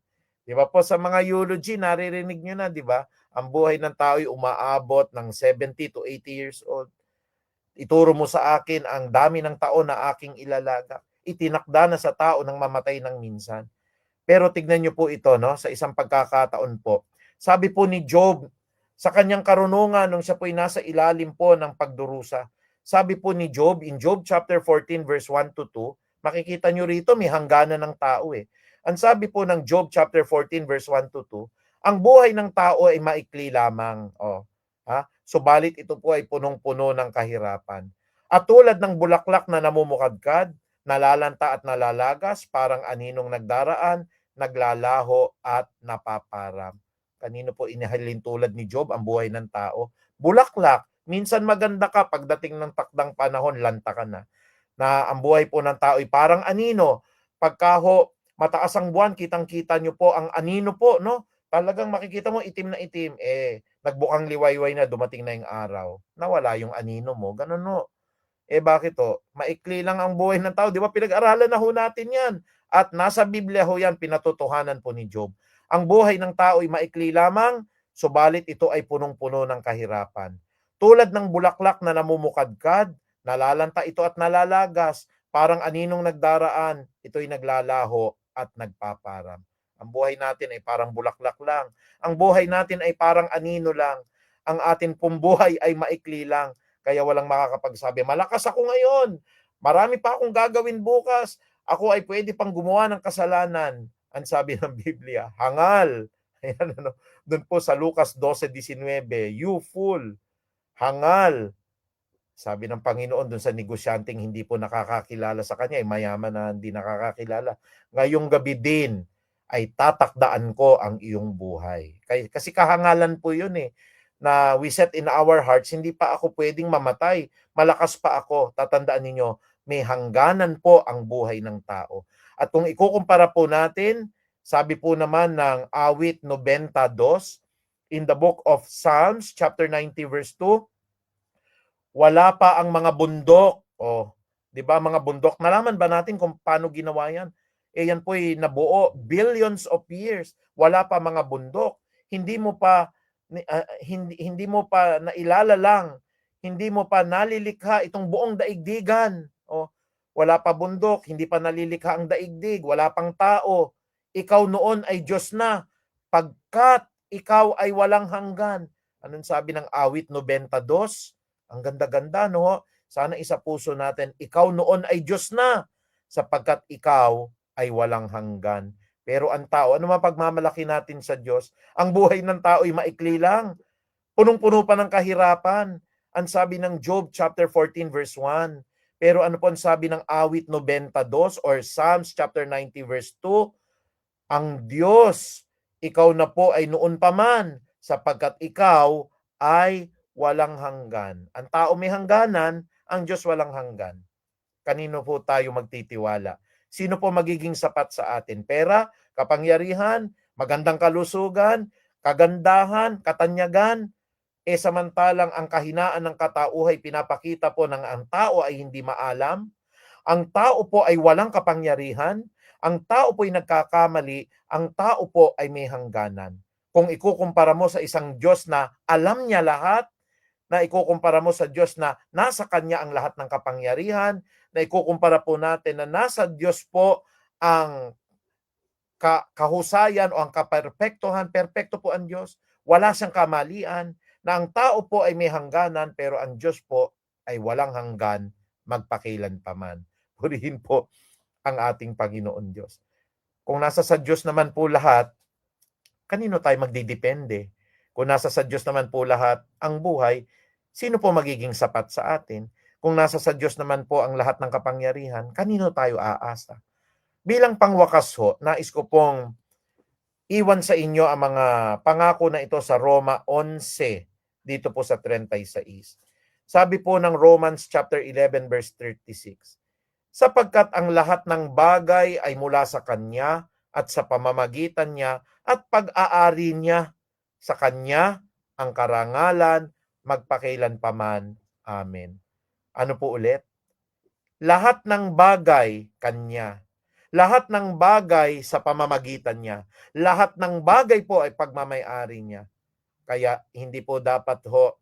Di ba po sa mga eulogy, naririnig nyo na, di ba? Ang buhay ng tao ay umaabot ng 70 to 80 years old. Ituro mo sa akin ang dami ng taon na aking ilalaga. Itinakda na sa tao nang mamatay ng minsan. Pero tignan nyo po ito, no? Sa isang pagkakataon po. Sabi po ni Job, sa kanyang karunungan nung siya po'y nasa ilalim po ng pagdurusa. Sabi po ni Job, in Job chapter 14 verse 1 to 2, makikita nyo rito may hangganan ng tao Ang sabi po ng Job chapter 14 verse 1 to 2, ang buhay ng tao ay maikli lamang. Subalit ito po ay punong-puno ng kahirapan. At tulad ng bulaklak na namumukadkad, nalalanta at nalalagas, parang aninong nagdaraan, naglalaho at napaparam. Kanino po inihalin tulad ni Job ang buhay ng tao? Bulaklak. Minsan maganda ka, pagdating ng takdang panahon, lanta ka na. Na ang buhay po ng tao ay parang anino. Pagka ho, mataas ang buwan, kitang-kita nyo po ang anino po, no? Talagang makikita mo itim na itim. Nagbukang liwayway na, dumating na yung araw. Nawala yung anino mo. Ganun no. Bakit to? Maikli lang ang buhay ng tao. Di ba pinag-aralan na ho natin yan? At nasa Biblia ho yan, pinatotohanan po ni Job. Ang buhay ng tao ay maikli lamang, subalit ito ay punong-puno ng kahirapan. Tulad ng bulaklak na namumukadkad, nalalanta ito at nalalagas, parang aninong nagdaraan, ito ay naglalaho at nagpaparam. Ang buhay natin ay parang bulaklak lang. Ang buhay natin ay parang anino lang. Ang atin pong buhay ay maikli lang. Kaya walang makakapagsabi, malakas ako ngayon. Marami pa akong gagawin bukas. Ako ay pwede pang gumawa ng kasalanan. Ang sabi ng Biblia, hangal. Ayan, doon po sa Lucas 12:19, you fool. Hangal. Sabi ng Panginoon doon sa negosyanteng hindi po nakakakilala sa kanya, mayaman na hindi nakakakilala. Ngayong gabi din ay tatakdaan ko ang iyong buhay. Kasi kahangalan po yun na we set in our hearts, hindi pa ako pwedeng mamatay. Malakas pa ako. Tatandaan ninyo, may hangganan po ang buhay ng tao. At kung ikukumpara po natin, sabi po naman ng awit 92, in the book of Psalms, chapter 90, verse 2, wala pa ang mga bundok 'Di ba, mga bundok, nalaman ba natin kung paano ginawa yan? Yan po'y nabuo billions of years, wala pa mga bundok. Hindi mo pa hindi mo pa nailalalang, hindi mo pa nalilikha itong buong daigdigan. Wala pa bundok, hindi pa nalilikha ang daigdig, wala pang tao. Ikaw noon ay Diyos na, pagkat ikaw ay walang hanggan. Anong sabi ng awit 92? Ang ganda-ganda, no? Sana isa puso natin, ikaw noon ay Diyos na, sapagkat ikaw ay walang hanggan. Pero ang tao, ano mapagmamalaki natin sa Diyos? Ang buhay ng tao ay maikli lang. Punong-puno pa ng kahirapan. Ang sabi ng Job chapter 14 verse 1. Pero ano po ang sabi ng awit 92 or Psalms chapter 90 verse 2? Ang Diyos, ikaw na po ay noon pa man, sapagkat ikaw ay walang hanggan. Ang tao may hangganan, ang Diyos walang hanggan. Kanino po tayo magtitiwala? Sino po magiging sapat sa atin? Pera, kapangyarihan, magandang kalusugan, kagandahan, katanyagan, samantalang ang kahinaan ng katauhay pinapakita po ng ang tao ay hindi maalam, ang tao po ay walang kapangyarihan, ang tao po ay nagkakamali, ang tao po ay may hangganan. Kung ikukumpara mo sa isang Diyos na alam niya lahat, na ikukumpara mo sa Diyos na nasa Kanya ang lahat ng kapangyarihan, na ikukumpara po natin na nasa Diyos po ang kahusayan o ang kaperpektuhan, perpekto po ang Diyos, wala siyang kamalian, na ang tao po ay may hangganan, pero ang Diyos po ay walang hanggan, magpakilan paman. Purihin po ang ating Panginoon Diyos. Kung nasa sa Diyos naman po lahat, kanino tayo magdidepende? Kung nasa sa Diyos naman po lahat ang buhay, sino po magiging sapat sa atin? Kung nasa sa Diyos naman po ang lahat ng kapangyarihan, kanino tayo aasa? Bilang pangwakas ho, nais ko pong iwan sa inyo ang mga pangako na ito sa Roma 11, dito po sa 36. Sabi po ng Romans chapter 11 verse 36, sapagkat ang lahat ng bagay ay mula sa Kanya at sa pamamagitan niya at pag-aari niya, sa Kanya ang karangalan magpakailanpaman. Amen. Ano po ulit? Lahat ng bagay Kanya. Lahat ng bagay sa pamamagitan niya. Lahat ng bagay po ay pagmamay-ari niya. Kaya hindi po dapat ho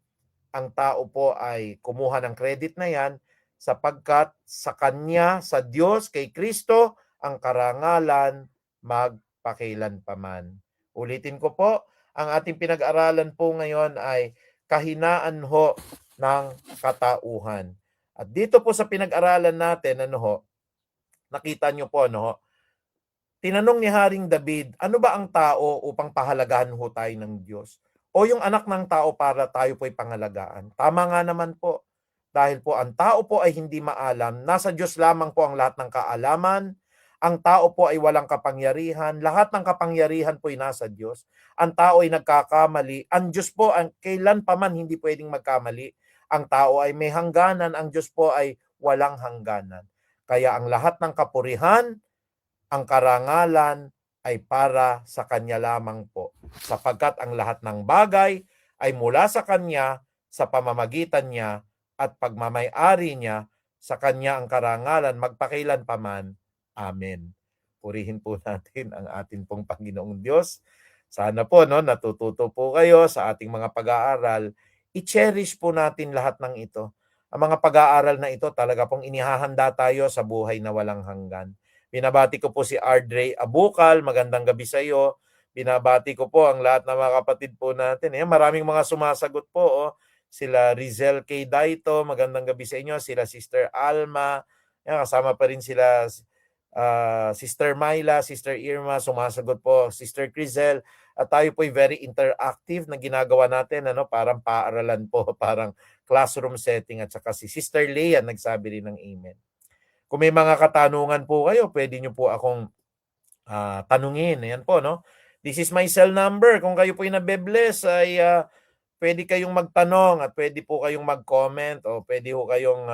ang tao po ay kumuha ng credit na yan, sapagkat sa Kanya, sa Diyos, kay Kristo, ang karangalan magpakailanpaman. Ulitin ko po, ang ating pinag-aralan po ngayon ay kahinaan ho ng katauhan. At dito po sa pinag-aralan natin, nakita nyo po, tinanong ni Haring David, ano ba ang tao upang pahalagahan ho tayo ng Diyos? O yung anak ng tao para tayo po'y pangalagaan? Tama nga naman po. Dahil po ang tao po ay hindi maalam, nasa Diyos lamang po ang lahat ng kaalaman, ang tao po ay walang kapangyarihan, lahat ng kapangyarihan po ay nasa Diyos. Ang tao ay nagkakamali, ang Diyos po ang kailan pa man hindi pwedeng magkamali. Ang tao ay may hangganan, ang Diyos po ay walang hangganan. Kaya ang lahat ng kapurihan, ang karangalan ay para sa Kanya lamang po. Sapagkat ang lahat ng bagay ay mula sa Kanya, sa pamamagitan niya, at pagmamay-ari niya, sa Kanya ang karangalan magpakailanpaman. Amen. Purihin po natin ang ating pong Panginoong Diyos. Sana po natututo po kayo sa ating mga pag-aaral. I-cherish po natin lahat ng ito. Ang mga pag-aaral na ito talaga pong inihahanda tayo sa buhay na walang hanggan. Binabati ko po si Ardre Abukal. Magandang gabi sa iyo. Binabati ko po ang lahat ng mga kapatid po natin. Maraming mga sumasagot po. Sila Rizel K. Daito. Magandang gabi sa inyo. Sila Sister Alma. Kasama pa rin sila Sister Myla, Sister Irma. Sumasagot po. Sister Crizel. At tayo po'y very interactive na ginagawa natin. Parang paaralan po. Parang classroom setting. At saka si Sister Leah nagsabi rin ng amen. Kung may mga katanungan po kayo, pwede nyo po akong tanungin. Ayan po, This is my cell number. Kung kayo po yung nabe-bless, ay pwede kayong magtanong at pwede po kayong mag-comment o pwede po kayong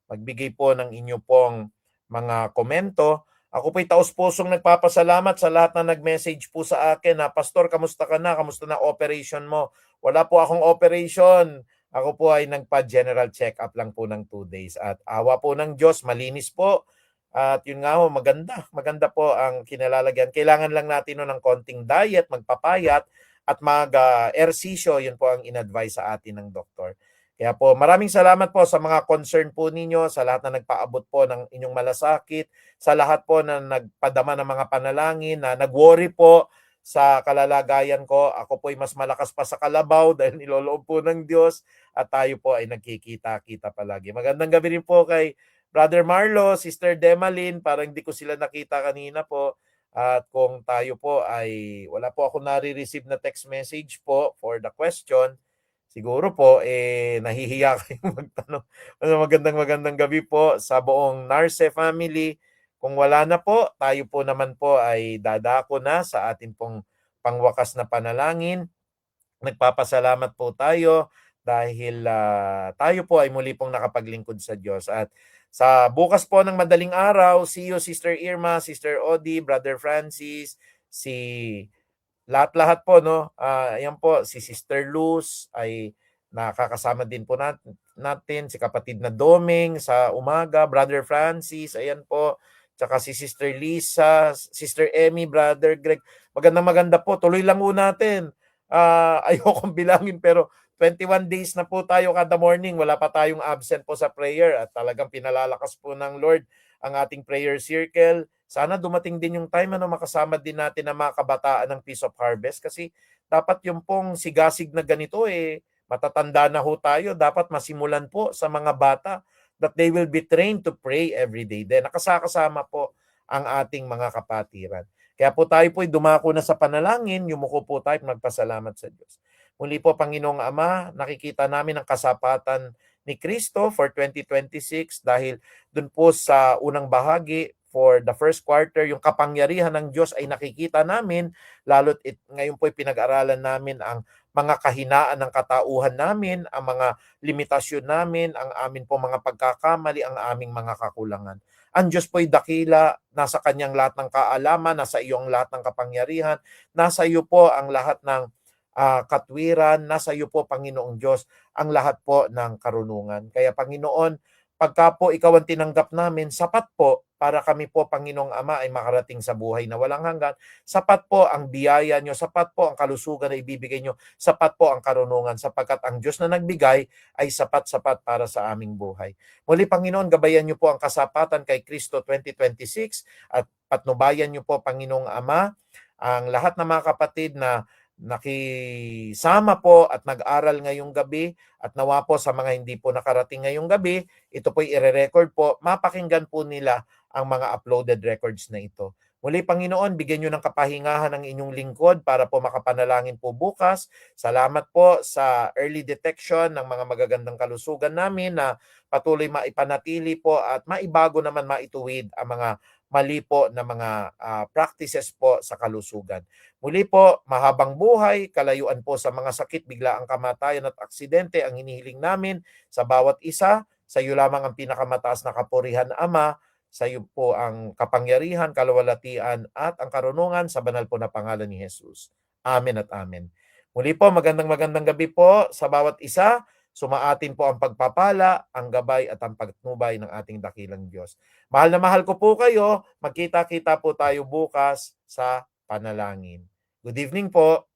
magbigay po ng inyo pong mga komento. Ako po'y taos-pusong nagpapasalamat sa lahat na nag-message po sa akin na, Pastor, kamusta ka na? Kamusta na operation mo? Wala po akong operation. Ako po ay nagpa-general check-up lang po ng 2 days at awa po ng Diyos, malinis po. At yun nga ho, maganda po ang kinalalagyan. Kailangan lang natin no ng konting diet, magpapayat at mag-ersisyo. Yun po ang in-advise sa atin ng doktor. Kaya po maraming salamat po sa mga concern po ninyo, sa lahat na nagpaabot po ng inyong malasakit, sa lahat po na nagpadama ng mga panalangin, na nag-worry po sa kalalagayan ko. Ako po ay mas malakas pa sa kalabaw dahil niloloob po ng Diyos at tayo po ay nagkikita-kita palagi. Magandang gabi rin po kay Brother Marlo, Sister Demalyn, parang hindi ko sila nakita kanina po. At kung tayo po ay wala po ako nare-receive na text message po for the question, siguro po nahihiya kayong magtanong. Magandang gabi po sa buong Narce family. Kung wala na po, tayo po naman po ay dadako na sa atin pong pangwakas na panalangin. Nagpapasalamat po tayo dahil tayo po ay muli pong nakapaglingkod sa Diyos. At sa bukas po ng madaling araw, see you Sister Irma, Sister Odi, Brother Francis, si lahat-lahat po, no? Ayan po, si Sister Luz ay nakakasama din po natin, si kapatid na Doming sa umaga, Brother Francis, ayan po, tsaka si Sister Lisa, Sister Emmy, Brother Greg. Maganda po, tuloy lang po natin. Ayokong bilangin pero 21 days na po tayo kada morning, wala pa tayong absent po sa prayer at talagang pinalalakas po ng Lord ang ating prayer circle. Sana dumating din yung time makasama din natin ang mga kabataan ng Peace of Harvest kasi dapat yung pong sigasig na ganito matatanda na ho tayo, dapat masimulan po sa mga bata that they will be trained to pray every day. Then nakasakasama po ang ating mga kapatiran. Kaya po tayo po dumako na sa panalangin, yumuko po tayo at magpasalamat sa Diyos. Muli po, Panginoong Ama, nakikita namin ang kasapatan ni Kristo for 2026 dahil dun po sa unang bahagi for the first quarter, yung kapangyarihan ng Diyos ay nakikita namin, lalo't ngayon po ay pinag-aralan namin ang mga kahinaan ng katauhan namin, ang mga limitasyon namin, ang amin po mga pagkakamali, ang aming mga kakulangan. Ang Diyos po'y dakila, nasa kanyang lahat ng kaalaman, nasa iyo ang lahat ng kapangyarihan, nasa iyo po ang lahat ng katwiran, nasa iyo po, Panginoong Diyos, ang lahat po ng karunungan. Kaya Panginoon, pagka po ikaw ang tinanggap namin, sapat po para kami po, Panginoong Ama, ay makarating sa buhay na walang hanggan. Sapat po ang biyaya nyo, sapat po ang kalusugan na ibibigay nyo, sapat po ang karunungan, sapagkat ang Diyos na nagbigay ay sapat-sapat para sa aming buhay. Muli, Panginoon, gabayan nyo po ang kasapatan kay Kristo 2026 at patnubayan nyo po, Panginoong Ama, ang lahat ng mga kapatid na nakisama po at nag-aral ngayong gabi at nawa po sa mga hindi po nakarating ngayong gabi, ito po i-record po, mapakinggan po nila ang mga uploaded records na ito. Muli, Panginoon, bigyan nyo ng kapahingahan ang inyong lingkod para po makapanalangin po bukas. Salamat po sa early detection ng mga magagandang kalusugan namin na patuloy maipanatili po at maibago naman maituwid ang mga mali po na mga practices po sa kalusugan. Muli po, mahabang buhay, kalayuan po sa mga sakit, biglaang kamatayan at aksidente ang hinihiling namin sa bawat isa. Sa iyo lamang ang pinakamataas na kapurihan, Ama. Sa iyo po ang kapangyarihan, kalawalatian at ang karunungan sa banal po na pangalan ni Jesus. Amen at amen. Muli po, magandang gabi po sa bawat isa. Sumaatin po ang pagpapala, ang gabay at ang pagtnubay ng ating dakilang Diyos. Mahal na mahal ko po kayo. Magkita-kita po tayo bukas sa panalangin. Good evening po.